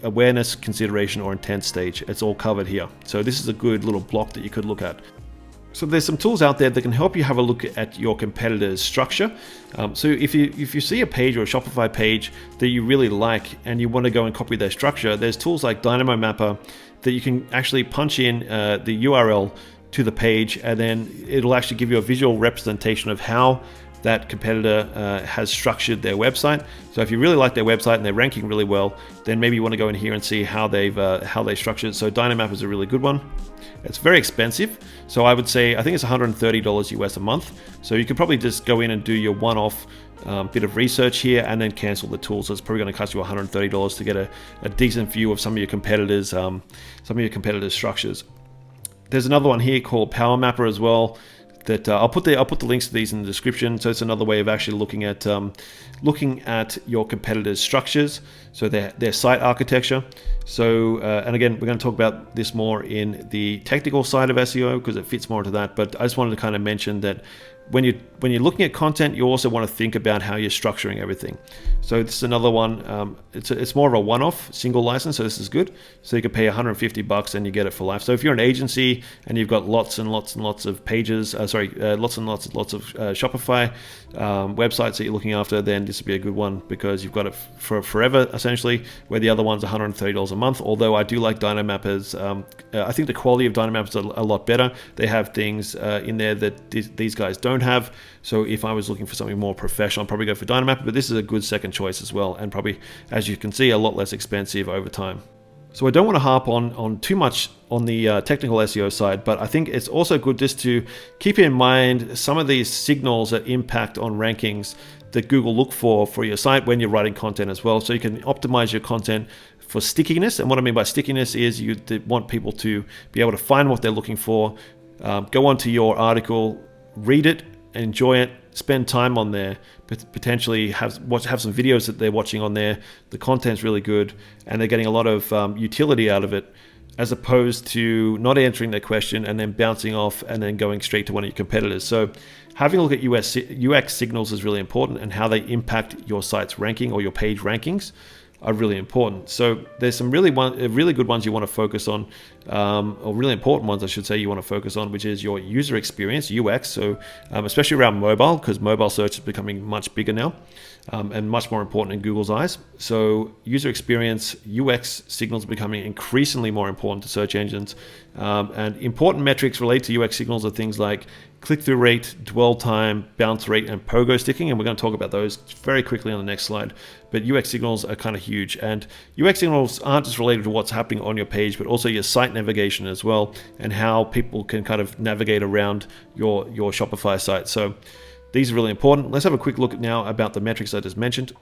A: awareness, consideration, or intent stage. It's all covered here. So this is a good little block that you could look at. So there's some tools out there that can help you have a look at your competitors' structure. So if you see a page or a Shopify page that you really like and you want to go and copy their structure, there's tools like Dynamo Mapper that you can actually punch in the URL to the page, and then it'll actually give you a visual representation of how that competitor has structured their website. So if you really like their website and they're ranking really well, then maybe you want to go in here and see how they structured it. So Dynamap is a really good one. It's very expensive, so I would say I think it's $130 US a month. So you could probably just go in and do your one-off bit of research here and then cancel the tool. So it's probably going to cost you $130 to get a decent view of some of your competitors' structures. There's another one here called Power Mapper as well. That I'll put the links to these in the description. So it's another way of actually looking at your competitors' structures, so their site architecture. So and again, we're going to talk about this more in the technical side of SEO because it fits more into that. But I just wanted to kind of mention that when you're looking at content, you also want to think about how you're structuring everything. So this is another one. It's more of a one-off single license, so this is good. So you can pay $150 and you get it for life. So if you're an agency and you've got lots and lots and lots of pages, lots and lots of Shopify websites that you're looking after, then this would be a good one because you've got it for forever essentially. Where the other one's $130 a month. Although I do like Dynamappers. I think the quality of Dynamappers are a lot better. They have things in there that these guys don't have. So if I was looking for something more professional, I'd probably go for Dynamapper, but this is a good second choice as well, and probably, as you can see, a lot less expensive over time. So I don't want to harp on too much on the technical SEO side, but I think it's also good just to keep in mind some of these signals that impact on rankings that Google look for your site when you're writing content as well. So you can optimize your content for stickiness. And what I mean by stickiness is you want people to be able to find what they're looking for, go onto your article, read it, enjoy it, spend time on there, potentially have some videos that they're watching on there. The content's really good and they're getting a lot of utility out of it, as opposed to not answering their question and then bouncing off and then going straight to one of your competitors. So having a look at UX signals is really important and how they impact your site's ranking or your page rankings. are really important. So there's some really good ones you want to focus on, or really important ones I should say you want to focus on, which is your user experience, UX. So especially around mobile, because mobile search is becoming much bigger now and much more important in Google's eyes. So user experience, UX signals are becoming increasingly more important to search engines. And important metrics related to UX signals are things like click-through rate, dwell time, bounce rate, and pogo sticking. And we're going to talk about those very quickly on the next slide. But UX signals are kind of huge. And UX signals aren't just related to what's happening on your page, but also your site navigation as well, and how people can kind of navigate around your Shopify site. So these are really important. Let's have a quick look now about the metrics I just mentioned.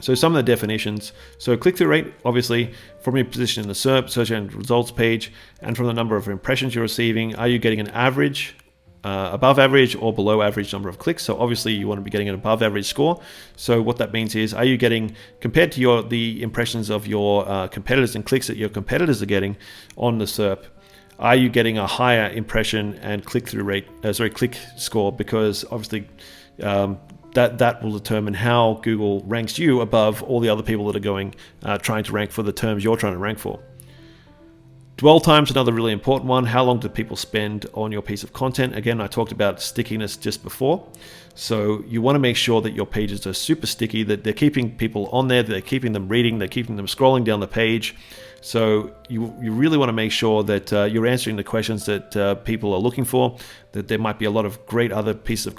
A: So some of the definitions. So click-through rate, obviously, from your position in the SERP, search engine results page, and from the number of impressions you're receiving. Are you getting an average, above average, or below average number of clicks? So obviously you want to be getting an above average score. So what that means is, are you getting, compared to the impressions of your competitors and clicks that your competitors are getting on the SERP, are you getting a higher impression and click-through rate, click score? Because obviously that will determine how Google ranks you above all the other people that are going, trying to rank for the terms you're trying to rank for. Dwell time is another really important one. How long do people spend on your piece of content? Again, I talked about stickiness just before. So you want to make sure that your pages are super sticky, that they're keeping people on there, that they're keeping them reading, they're keeping them scrolling down the page. So you really want to make sure that you're answering the questions that people are looking for, that there might be a lot of great other pieces of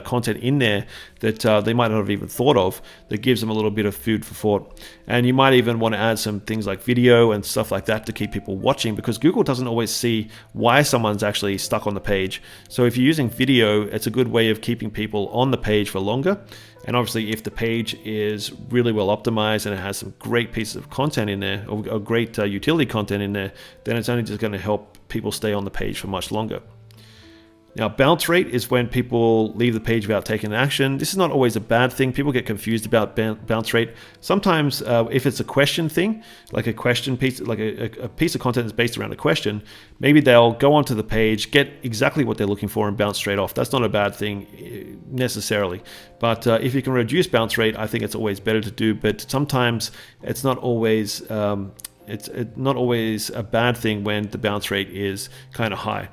A: content in there that they might not have even thought of, that gives them a little bit of food for thought. And you might even want to add some things like video and stuff like that to keep people watching, because Google doesn't always see why someone's actually stuck on the page. So if you're using video, it's a good way of keeping people on the page for longer. And obviously, if the page is really well optimized and it has some great pieces of content in there, or great utility content in there, then it's only just going to help people stay on the page for much longer. Now, bounce rate is when people leave the page without taking action. This is not always a bad thing. People get confused about bounce rate. Sometimes if it's a question thing, like a question piece, like a piece of content is based around a question, maybe they'll go onto the page, get exactly what they're looking for, and bounce straight off. That's not a bad thing necessarily. But if you can reduce bounce rate, I think it's always better to do. But sometimes it's not always it's not always a bad thing when the bounce rate is kind of high.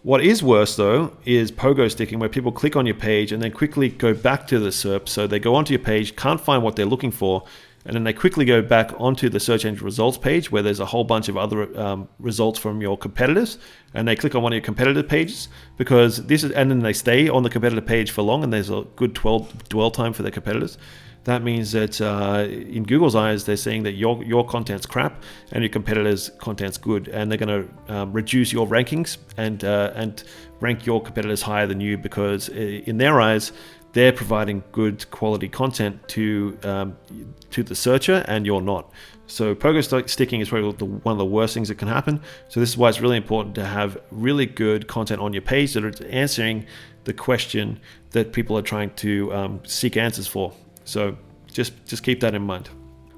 A: What is worse though is pogo sticking, where people click on your page and then quickly go back to the SERP. So they go onto your page, can't find what they're looking for, and then they quickly go back onto the search engine results page where there's a whole bunch of other results from your competitors, and they click on one of your competitor pages because and then they stay on the competitor page for long, and there's a good dwell time for their competitors. That means that in Google's eyes, they're saying that your content's crap and your competitors' content's good, and they're going to reduce your rankings and rank your competitors higher than you, because in their eyes, they're providing good quality content to the searcher, and you're not. So pogo sticking is probably one of the worst things that can happen. So this is why it's really important to have really good content on your page that are answering the question that people are trying to seek answers for. So just keep that in mind.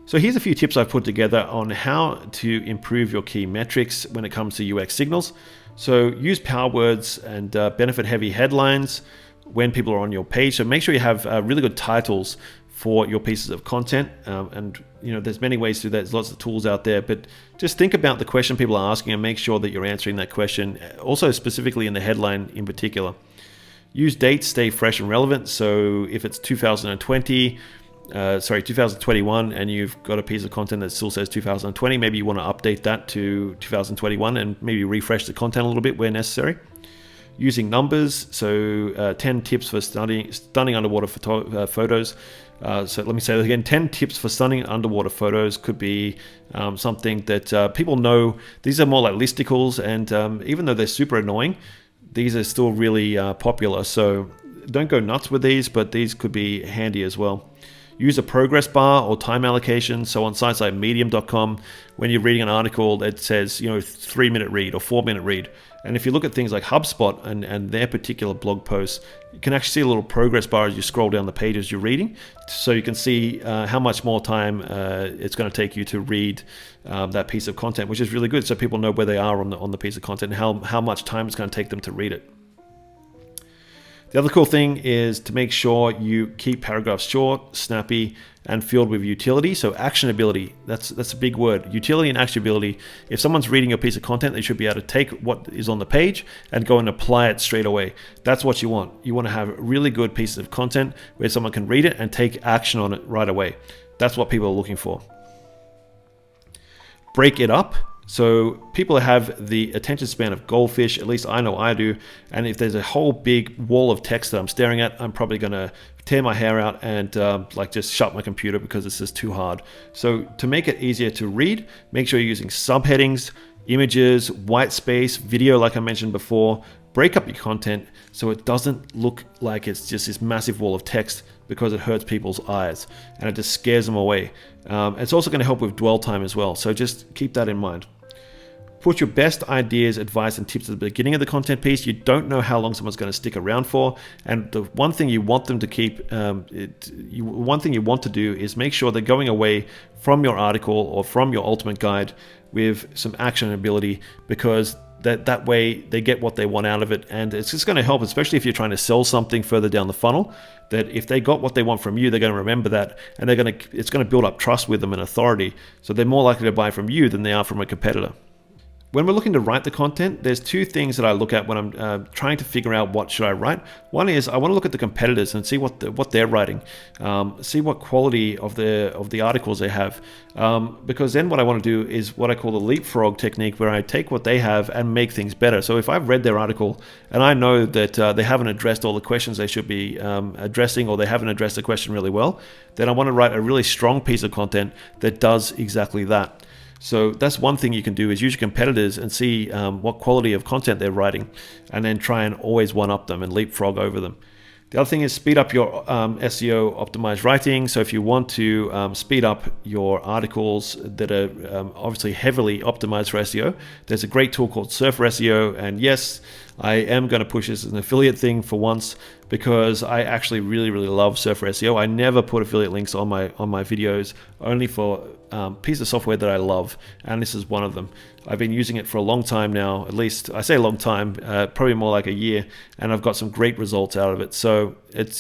A: So here's a few tips I've put together on how to improve your key metrics when it comes to UX signals. So use power words and benefit heavy headlines when people are on your page. So make sure you have really good titles for your pieces of content. And there's many ways to do that. There's lots of tools out there, but just think about the question people are asking and make sure that you're answering that question. Also specifically in the headline in particular. Use dates, stay fresh and relevant. So if it's 2021, and you've got a piece of content that still says 2020, maybe you want to update that to 2021 and maybe refresh the content a little bit where necessary. Using numbers, so 10 tips for stunning underwater photos. So let me say that again, 10 tips for stunning underwater photos could be something that people know. These are more like listicles, and even though they're super annoying, these are still really popular. So don't go nuts with these, but these could be handy as well. Use a progress bar or time allocation. So on sites like medium.com, when you're reading an article that says 3-minute read or 4-minute read, and if you look at things like HubSpot and their particular blog posts, you can actually see a little progress bar as you scroll down the page as you're reading, so you can see how much more time it's going to take you to read that piece of content, which is really good, so people know where they are on the piece of content and how much time it's going to take them to read it. The other cool thing is to make sure you keep paragraphs short, snappy, and filled with utility. So actionability, that's a big word. Utility and actionability. If someone's reading your piece of content, they should be able to take what is on the page and go and apply it straight away. That's what you want. You want to have really good pieces of content where someone can read it and take action on it right away. That's what people are looking for. Break it up. So people have the attention span of goldfish, at least I know I do. And if there's a whole big wall of text that I'm staring at, I'm probably going to tear my hair out and just shut my computer because it's just too hard. So to make it easier to read, make sure you're using subheadings, images, white space, video like I mentioned before. Break up your content so it doesn't look like it's just this massive wall of text, because it hurts people's eyes and it just scares them away. It's also going to help with dwell time as well. So just keep that in mind. Put your best ideas, advice, and tips at the beginning of the content piece. You don't know how long someone's going to stick around for. And the one thing you want them to keep, one thing you want to do is make sure they're going away from your article or from your ultimate guide with some actionability, because that way they get what they want out of it. And it's just going to help, especially if you're trying to sell something further down the funnel, that if they got what they want from you, they're going to remember that, and it's going to build up trust with them and authority. So they're more likely to buy from you than they are from a competitor. When we're looking to write the content, there's two things that I look at when I'm trying to figure out what should I write. One is I want to look at the competitors and see what they're writing, see what quality of the articles they have, because then what I want to do is what I call the leapfrog technique, where I take what they have and make things better. So if I've read their article and I know that they haven't addressed all the questions they should be addressing, or they haven't addressed the question really well, then I want to write a really strong piece of content that does exactly that. So that's one thing you can do, is use your competitors and see what quality of content they're writing, and then try and always one-up them and leapfrog over them. The other thing is speed up your SEO optimized writing. So if you want to speed up your articles that are obviously heavily optimized for SEO, there's a great tool called SERP SEO. And yes, I am going to push this as an affiliate thing for once, because I actually really love SERP SEO. I never put affiliate links on my videos, only for pieces of software that I love, and this is one of them. I've been using it for a long time now, at least I say a long time, probably more like a year, and I've got some great results out of it. So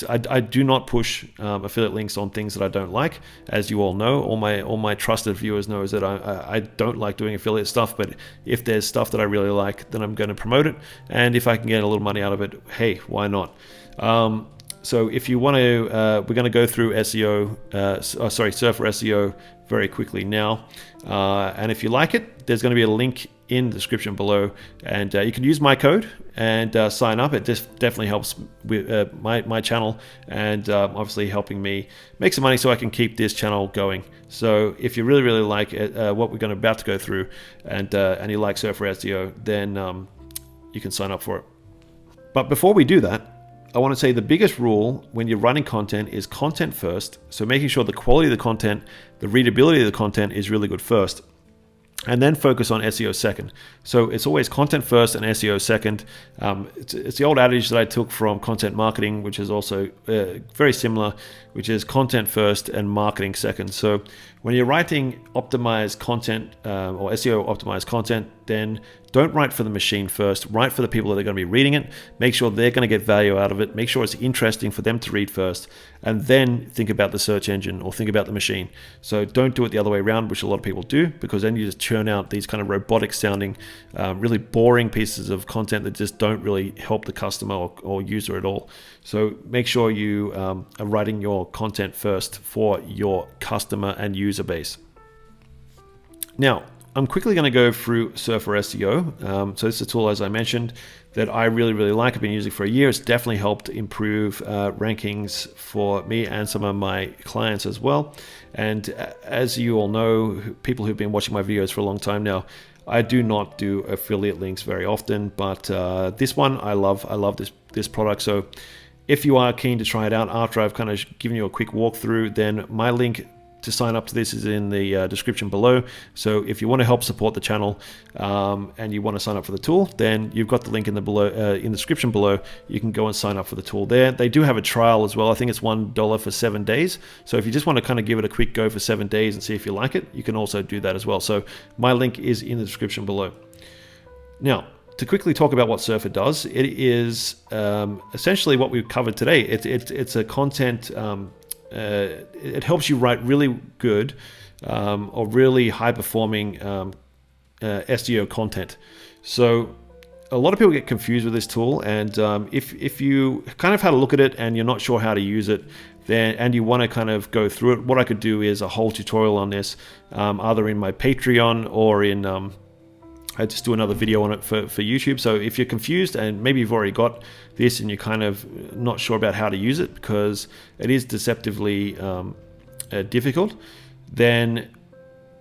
A: I do not push affiliate links on things that I don't like, as you all know. All my trusted viewers know is that I don't like doing affiliate stuff, but if there's stuff that I really like, then I'm going to promote it, and if I can get a little money out of it, hey, why not? So if you want to, we're going to go through SEO, SERP SEO very quickly now. And if you like it, there's going to be a link in the description below, and you can use my code and sign up. It just definitely helps with my channel, and obviously helping me make some money so I can keep this channel going. So if you really like what we're about to go through, and you like SERP SEO, then you can sign up for it. But before we do that, I want to say the biggest rule when you're running content is content first. So making sure the quality of the content, the readability of the content is really good first, and then focus on SEO second. So it's always content first and SEO second. It's the old adage that I took from content marketing, which is also very similar, which is content first and marketing second. So when you're writing optimized content or SEO optimized content, then don't write for the machine first. Write for the people that are going to be reading it. Make sure they're going to get value out of it. Make sure it's interesting for them to read first, and then think about the search engine or think about the machine. So don't do it the other way around, which a lot of people do, because then you just churn out these kind of robotic sounding, really boring pieces of content that just don't really help the customer or user at all. So make sure you are writing your content first for your customer and user base. Now, I'm quickly going to go through SERP SEO. So this is a tool, as I mentioned, that I really like. I've been using for a year. It's definitely helped improve rankings for me and some of my clients as well. And as you all know, people who've been watching my videos for a long time now, I do not do affiliate links very often, but this one I love. I love this product. So if you are keen to try it out after I've kind of given you a quick walkthrough, then my link to sign up to this is in the description below. So if you want to help support the channel and you want to sign up for the tool, then you've got the link in the description below. You can go and sign up for the tool there. They do have a trial as well. I think it's $1 for 7 days. So if you just want to kind of give it a quick go for 7 days and see if you like it, you can also do that as well. So my link is in the description below. Now, to quickly talk about what Surfer does, it is essentially what we've covered today. It's a content, it helps you write really good or really high performing SEO content. So a lot of people get confused with this tool, and if you kind of had a look at it and you're not sure how to use it, then and you want to kind of go through it, what I could do is a whole tutorial on this, either in my Patreon or in I just do another video on it for YouTube. So if you're confused and maybe you've already got this and you're kind of not sure about how to use it because it is deceptively difficult, then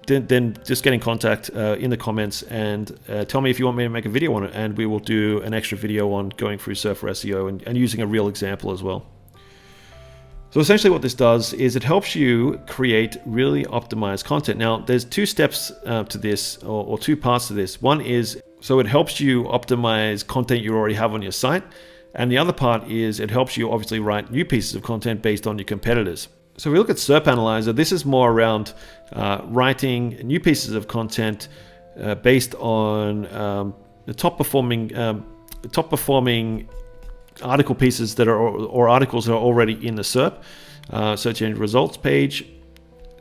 A: just get in contact in the comments and tell me if you want me to make a video on it, and we will do an extra video on going through Surfer SEO and using a real example as well. So essentially what this does is it helps you create really optimized content. Now there's two steps to this, or two parts to this. One is, so it helps you optimize content you already have on your site. And the other part is it helps you obviously write new pieces of content based on your competitors. So if we look at SERP Analyzer, this is more around writing new pieces of content based on the top performing article pieces that are, or articles that are already in the SERP, search engine results page.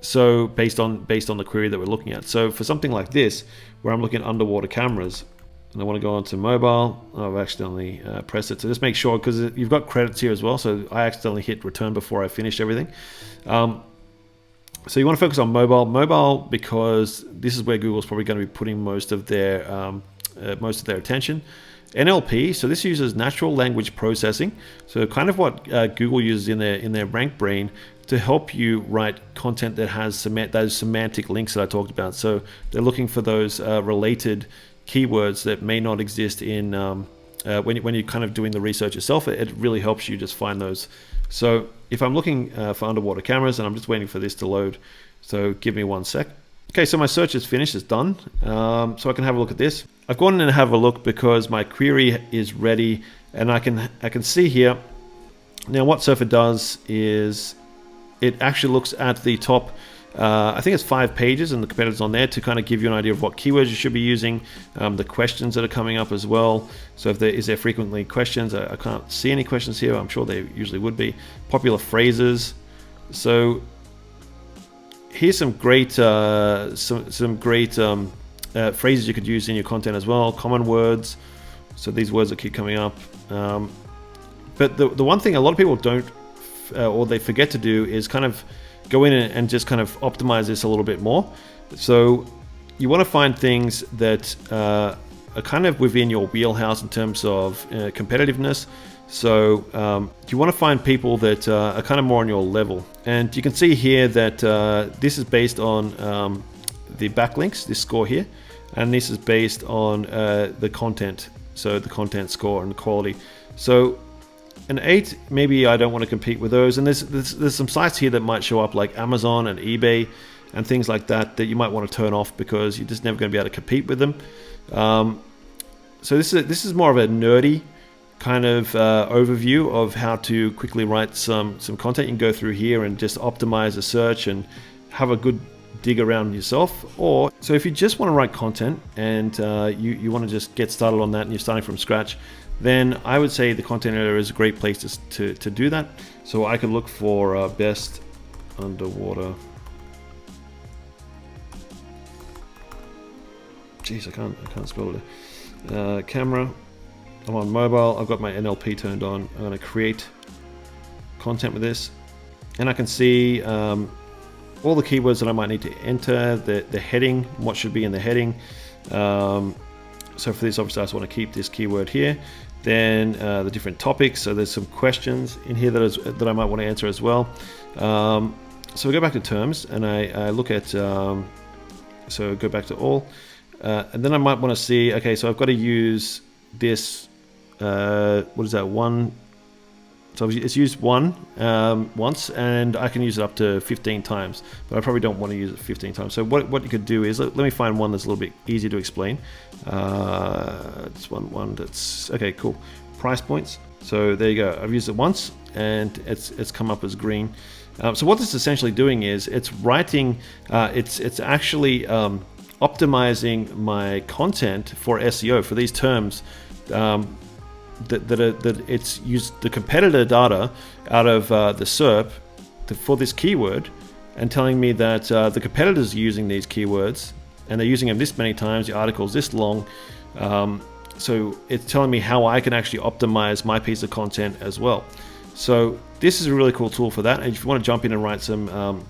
A: So based on the query that we're looking at. So for something like this, where I'm looking at underwater cameras, and I want to go onto mobile, I've accidentally pressed it. So just make sure, because you've got credits here as well. So I accidentally hit return before I finished everything. So you want to focus on mobile because this is where Google's probably going to be putting most of their attention. NLP, so this uses natural language processing. So kind of what Google uses in their rank brain to help you write content that has those semantic links that I talked about. So they're looking for those related keywords that may not exist in when you're kind of doing the research yourself. It really helps you just find those. So if I'm looking for underwater cameras, and I'm just waiting for this to load, so give me 1 sec. Okay, so my search is finished, it's done. So I can have a look at this. I've gone in and have a look because my query is ready, and I can see here. Now what Surfer does is it actually looks at the top, I think it's 5 pages and the competitors on there to kind of give you an idea of what keywords you should be using, the questions that are coming up as well. So if is there frequently questions, I can't see any questions here. I'm sure there usually would be. Popular phrases. So here's some great phrases you could use in your content as well. Common words. So these words that keep coming up. But the one thing a lot of people don't or they forget to do is kind of go in and just kind of optimize this a little bit more. So you want to find things that are kind of within your wheelhouse in terms of competitiveness. So you want to find people that are kind of more on your level. And you can see here that this is based on the backlinks, this score here, and this is based on the content. So the content score and the quality. So an 8, maybe I don't want to compete with those. And there's some sites here that might show up like Amazon and eBay and things like that you might want to turn off because you're just never going to be able to compete with them. So this is more of a nerdy kind of overview of how to quickly write some content. You can go through here and just optimize a search and have a good dig around yourself. Or so if you just want to write content and you want to just get started on that and you're starting from scratch, then I would say the content editor is a great place to do that. So I could look for best underwater. Jeez, I can't spell it. Camera. I'm on mobile. I've got my NLP turned on. I'm going to create content with this, and I can see all the keywords that I might need to enter, the heading, what should be in the heading. So for this, obviously, I just want to keep this keyword here. Then the different topics. So there's some questions in here that I might want to answer as well. So we go back to terms, and I look at. So go back to all, and then I might want to see. Okay, so I've got to use this. What is that? 1. So it's used once, and I can use it up to 15 times, but I probably don't want to use it 15 times. So what you could do is, let me find one that's a little bit easier to explain. It's one that's, okay, cool. Price points. So there you go. I've used it once, and it's come up as green. So what this is essentially doing is it's writing, it's actually optimizing my content for SEO for these terms that it's used the competitor data out of the SERP for this keyword, and telling me that the competitors are using these keywords and they're using them this many times, the article's this long. So it's telling me how I can actually optimize my piece of content as well. So this is a really cool tool for that. And if you want to jump in and write some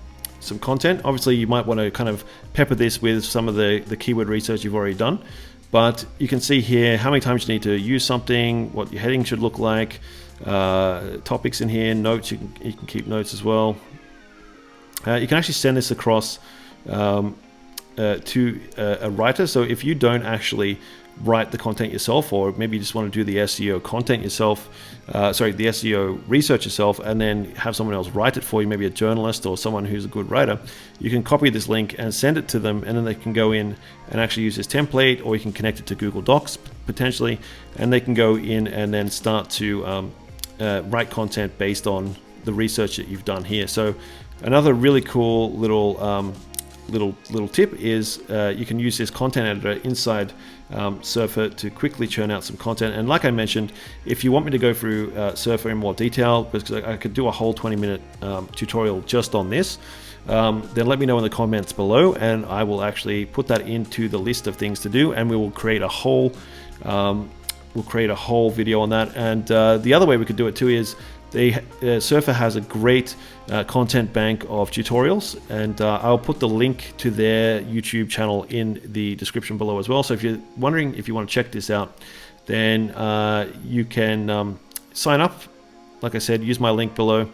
A: content, obviously you might want to kind of pepper this with some of the keyword research you've already done. But you can see here how many times you need to use something, what your heading should look like, topics in here, notes, you can keep notes as well. You can actually send this across to a writer. So if you don't actually write the content yourself, or maybe you just want to do the SEO content yourself, the SEO research yourself, and then have someone else write it for you, maybe a journalist or someone who's a good writer, you can copy this link and send it to them, and then they can go in and actually use this template, or you can connect it to Google Docs potentially, and they can go in and then start to write content based on the research that you've done here. So another really cool little tip is you can use this content editor inside Surfer to quickly churn out some content. And like I mentioned, if you want me to go through Surfer in more detail, because I could do a whole 20-minute tutorial just on this, then let me know in the comments below, and I will actually put that into the list of things to do, and we will create a whole video on that. And the other way we could do it too is Surfer has a great content bank of tutorials, and I'll put the link to their YouTube channel in the description below as well. So if you're wondering if you want to check this out, then you can sign up. Like I said, use my link below.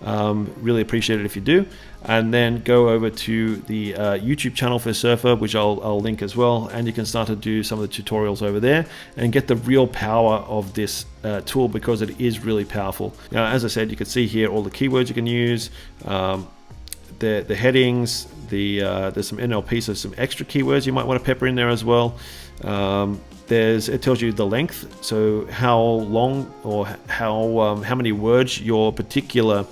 A: Really appreciate it if you do, and then go over to the YouTube channel for Surfer, which I'll link as well, and you can start to do some of the tutorials over there and get the real power of this tool, because it is really powerful. Now, as I said, you can see here all the keywords you can use, the headings, there's some NLP, so some extra keywords you might want to pepper in there as well. It tells you the length, so how long or how many words your particular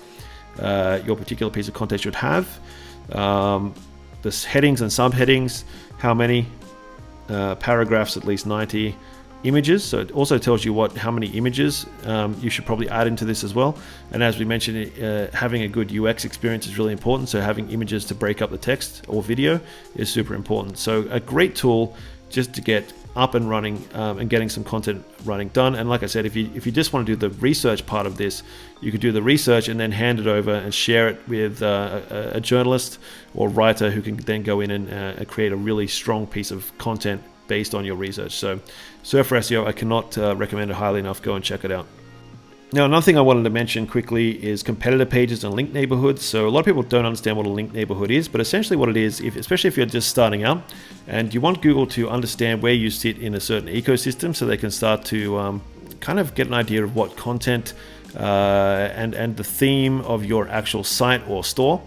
A: piece of content should have. The headings and subheadings, how many paragraphs, at least 90 images. So it also tells you how many images you should probably add into this as well. And as we mentioned, having a good UX experience is really important. So having images to break up the text or video is super important. So a great tool just to get up and running and getting some content running done. And like I said, if you just want to do the research part of this, you could do the research and then hand it over and share it with a journalist or writer who can then go in and create a really strong piece of content based on your research. So Surfer SEO, I cannot recommend it highly enough. Go and check it out. Now, another thing I wanted to mention quickly is competitor pages and link neighborhoods. So a lot of people don't understand what a link neighborhood is, but essentially what it is, especially if you're just starting out and you want Google to understand where you sit in a certain ecosystem, so they can start to kind of get an idea of what content and the theme of your actual site or store,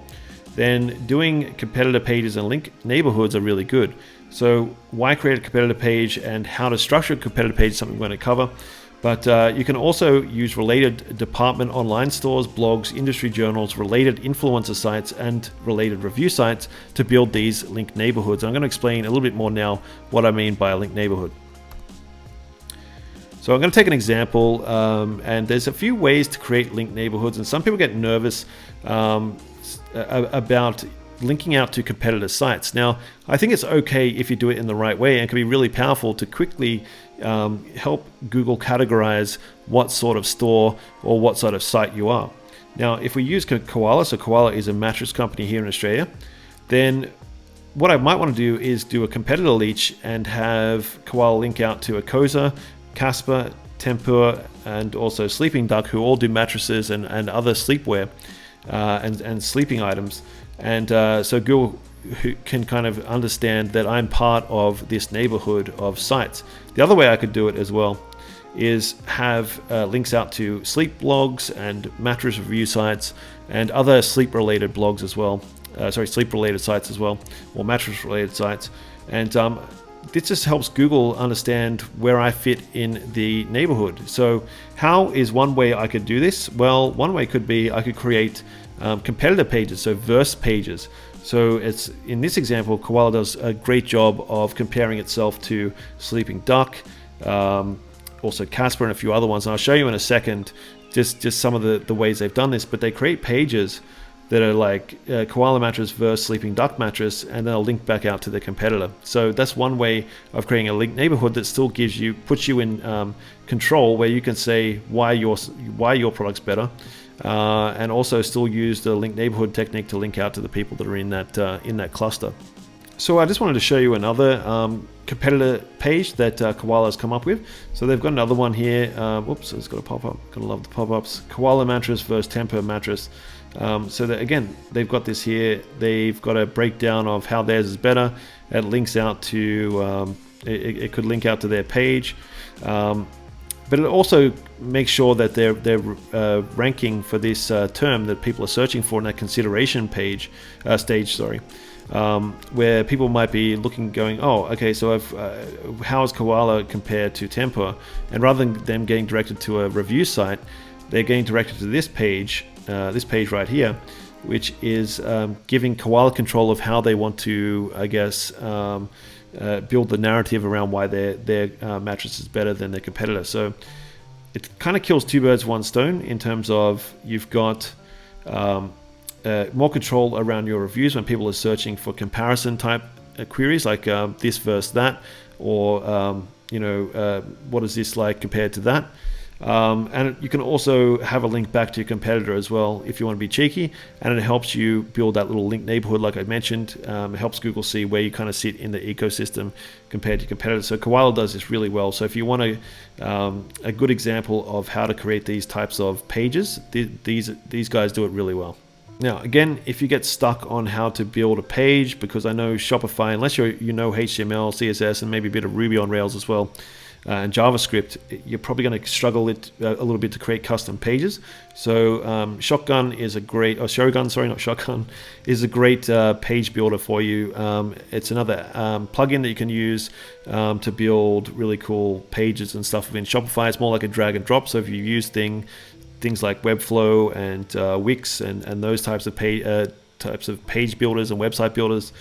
A: then doing competitor pages and link neighborhoods are really good. So why create a competitor page and how to structure a competitor page is something we're going to cover. But you can also use related department online stores, blogs, industry journals, related influencer sites, and related review sites to build these link neighborhoods. And I'm going to explain a little bit more now what I mean by a link neighborhood. So I'm going to take an example, and there's a few ways to create link neighborhoods, and some people get nervous about linking out to competitor sites. Now, I think it's okay if you do it in the right way, and it can be really powerful to quickly help Google categorize what sort of store or what sort of site you are. Now, if we use Koala, so Koala is a mattress company here in Australia, then what I might want to do is do a competitor leech and have Koala link out to Akosa, Casper, Tempur, and also Sleeping Duck, who all do mattresses and other sleepwear and sleeping items. And so Google can kind of understand that I'm part of this neighborhood of sites. The other way I could do it as well is have links out to sleep blogs and mattress review sites and other sleep related blogs as well. Sleep related sites as well, or mattress related sites. And this just helps Google understand where I fit in the neighborhood. So how is one way I could do this? Well, one way could be I could create competitor pages, so verse pages. So it's in this example, Koala does a great job of comparing itself to Sleeping Duck, also Casper and a few other ones. And I'll show you in a second just some of the ways they've done this, but they create pages that are like Koala mattress versus Sleeping Duck mattress, and then they'll link back out to their competitor. So that's one way of creating a linked neighborhood that still puts you in control, where you can say why your product's better, and also still use the linked neighborhood technique to link out to the people that are in that cluster. So I just wanted to show you another competitor page that Koala has come up with. So they've got another one here. Whoops, it's got a pop-up. Gotta love the pop-ups. Koala mattress versus Temper mattress. So that, again, they've got this here. They've got a breakdown of how theirs is better. It links out to it could link out to their page, but it also makes sure that they're ranking for this term that people are searching for in that consideration stage. Where people might be looking, going, oh, okay, so how is Koala compared to Temper? And rather than them getting directed to a review site, they're getting directed to this page right here, which is giving Koala control of how they want to, I guess, build the narrative around why their mattress is better than their competitor. So it kind of kills two birds, one stone, in terms of you've got more control around your reviews when people are searching for comparison type queries, like this versus that, or what is this like compared to that. And you can also have a link back to your competitor as well if you want to be cheeky, and it helps you build that little link neighborhood like I mentioned. It helps Google see where you kind of sit in the ecosystem compared to competitors. So Koala does this really well. So if you want a good example of how to create these types of pages, these guys do it really well. Now, again, if you get stuck on how to build a page, because I know Shopify, unless you know HTML, CSS, and maybe a bit of Ruby on Rails as well, and JavaScript, you're probably going to struggle a little bit to create custom pages. So Shogun, is a great page builder for you. It's another plugin that you can use to build really cool pages and stuff within Shopify. It's more like a drag and drop. So if you use things like Webflow and Wix and those types of page builders and website builders,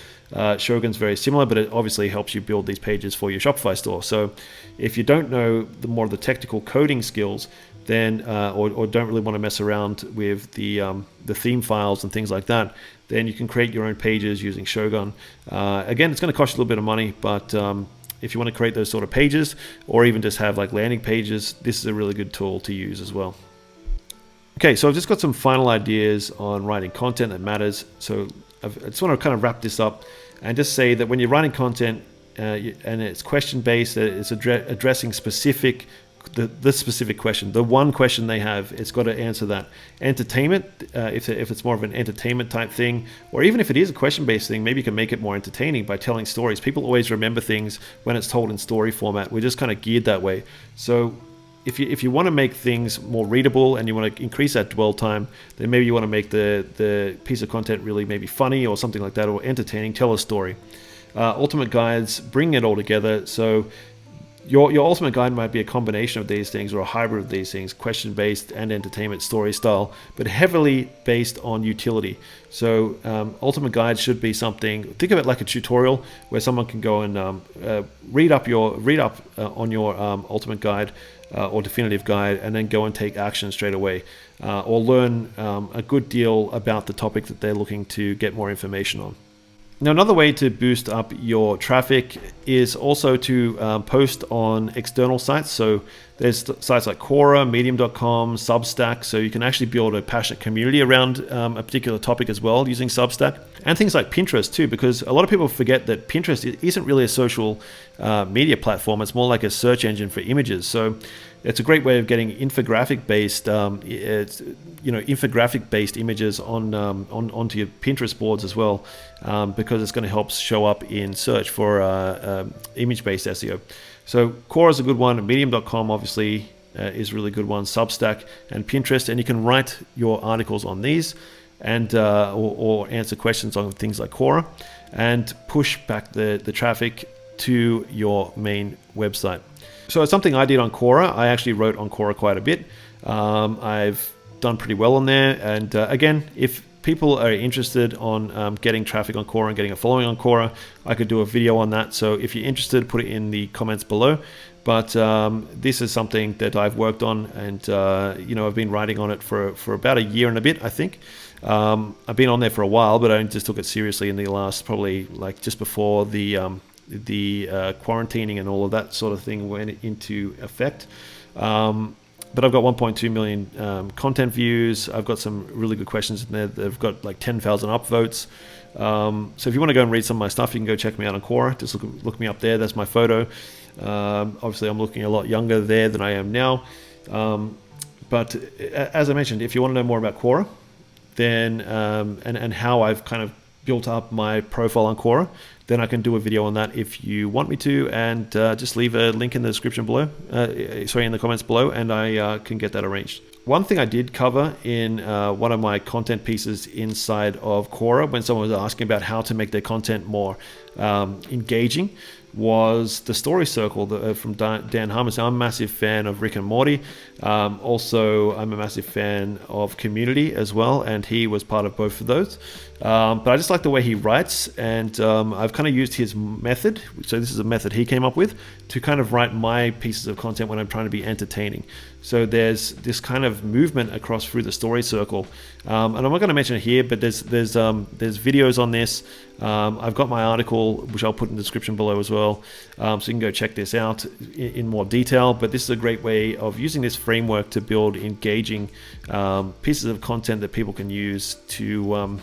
A: Shogun's very similar, but it obviously helps you build these pages for your Shopify store. So if you don't know more of the technical coding skills, then or don't really want to mess around with the theme files and things like that, then you can create your own pages using Shogun. Again, it's going to cost you a little bit of money, but if you want to create those sort of pages, or even just have like landing pages, this is a really good tool to use as well. Okay, so I've just got some final ideas on writing content that matters. So I just want to kind of wrap this up and just say that when you're writing content and it's question-based, it's addressing the specific question, the one question they have, it's got to answer that. Entertainment, if it's more of an entertainment type thing, or even if it is a question-based thing, maybe you can make it more entertaining by telling stories. People always remember things when it's told in story format. We're just kind of geared that way. So if you want to make things more readable and you want to increase that dwell time, then maybe you want to make the piece of content really maybe funny or something like that, or entertaining. Tell a story. Ultimate guides bring it all together. So your ultimate guide might be a combination of these things, or a hybrid of these things, question-based and entertainment story style, but heavily based on utility. So ultimate guide should be something, think of it like a tutorial where someone can go and read up on your ultimate guide or definitive guide, and then go and take action straight away, or learn a good deal about the topic that they're looking to get more information on. Now, another way to boost up your traffic is also to post on external sites. So there's sites like Quora, Medium.com, Substack. So you can actually build a passionate community around a particular topic as well using Substack. And things like Pinterest too, because a lot of people forget that Pinterest isn't really a social media platform. It's more like a search engine for images. So it's a great way of getting infographic-based, images onto your Pinterest boards as well, because it's going to help show up in search for image-based SEO. So Quora is a good one. Medium.com obviously is a really good one. Substack and Pinterest, and you can write your articles on these, and or answer questions on things like Quora, and push back the traffic to your main website. So it's something I did on Quora. I actually wrote on Quora quite a bit. I've done pretty well on there. And again, if people are interested on getting traffic on Quora and getting a following on Quora, I could do a video on that. So if you're interested, put it in the comments below. But this is something that I've worked on, and I've been writing on it for about a year and a bit, I think. I've been on there for a while, but I just took it seriously in the last, probably like just before the quarantining and all of that sort of thing went into effect. But I've got 1.2 million content views. I've got some really good questions in there. They've got like 10,000 upvotes. So if you want to go and read some of my stuff, you can go check me out on Quora. Just look me up there. That's my photo. Obviously, I'm looking a lot younger there than I am now. But as I mentioned, if you want to know more about Quora, then and how I've kind of built up my profile on Quora, then I can do a video on that if you want me to, and just leave a link in the description below, in the comments below, and I can get that arranged. One thing I did cover in one of my content pieces inside of Quora, when someone was asking about how to make their content more engaging, was the story circle from Dan Harmon. So I'm a massive fan of Rick and Morty. Also, I'm a massive fan of Community as well, and he was part of both of those. But I just like the way he writes, and I've kind of used his method. So this is a method he came up with to kind of write my pieces of content when I'm trying to be entertaining. So there's this kind of movement across through the story circle, and I'm not going to mention it here, but there's videos on this. I've got my article, which I'll put in the description below as well, so you can go check this out in more detail. But this is a great way of using this framework to build engaging pieces of content that people can use to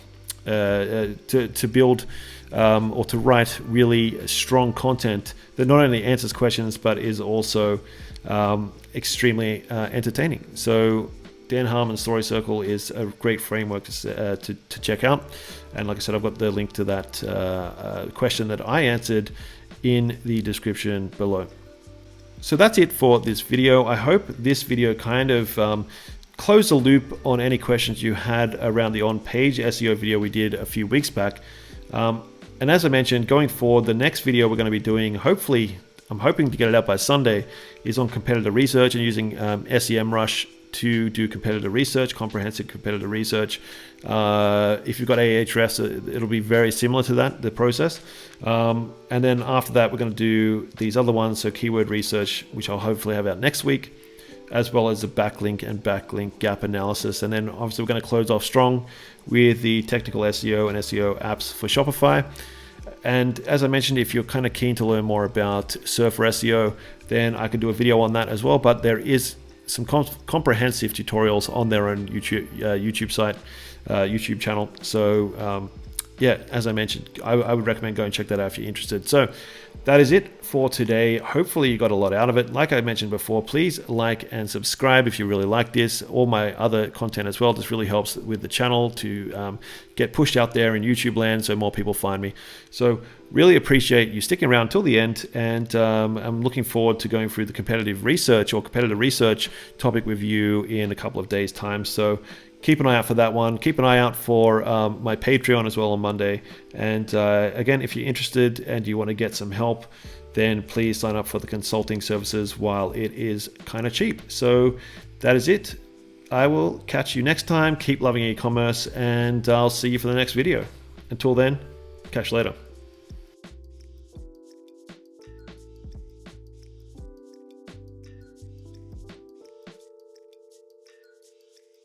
A: build or to write really strong content that not only answers questions but is also extremely entertaining. So Dan Harmon's Story Circle is a great framework to check out. And like I said, I've got the link to that question that I answered in the description below. So that's it for this video. I hope this video kind of closed the loop on any questions you had around the on-page SEO video we did a few weeks back. And as I mentioned, going forward, the next video we're going to be doing, hopefully, I'm hoping to get it out by Sunday, is on competitor research and using SEMrush to do competitor research, comprehensive competitor research. If you've got Ahrefs, it'll be very similar to that, the process. And then after that, we're going to do these other ones, so keyword research, which I'll hopefully have out next week, as well as the backlink and backlink gap analysis. And then obviously we're going to close off strong with the technical SEO and SEO apps for Shopify. And as I mentioned, if you're kind of keen to learn more about SERP for SEO, then I could do a video on that as well. But there is some comprehensive tutorials on their own YouTube site, YouTube channel. So yeah, as I mentioned, I would recommend going and check that out if you're interested. So that is it for today. Hopefully you got a lot out of it. Like I mentioned before, please like and subscribe if you really like this. All my other content as well. This really helps with the channel to get pushed out there in YouTube land so more people find me. So really appreciate you sticking around till the end, and I'm looking forward to going through the competitive research or competitor research topic with you in a couple of days' time. So keep an eye out for that one. Keep an eye out for my Patreon as well on Monday. And again, if you're interested and you want to get some help, then please sign up for the consulting services while it is kind of cheap. So that is it. I will catch you next time. Keep loving e-commerce, and I'll see you for the next video. Until then, catch you later.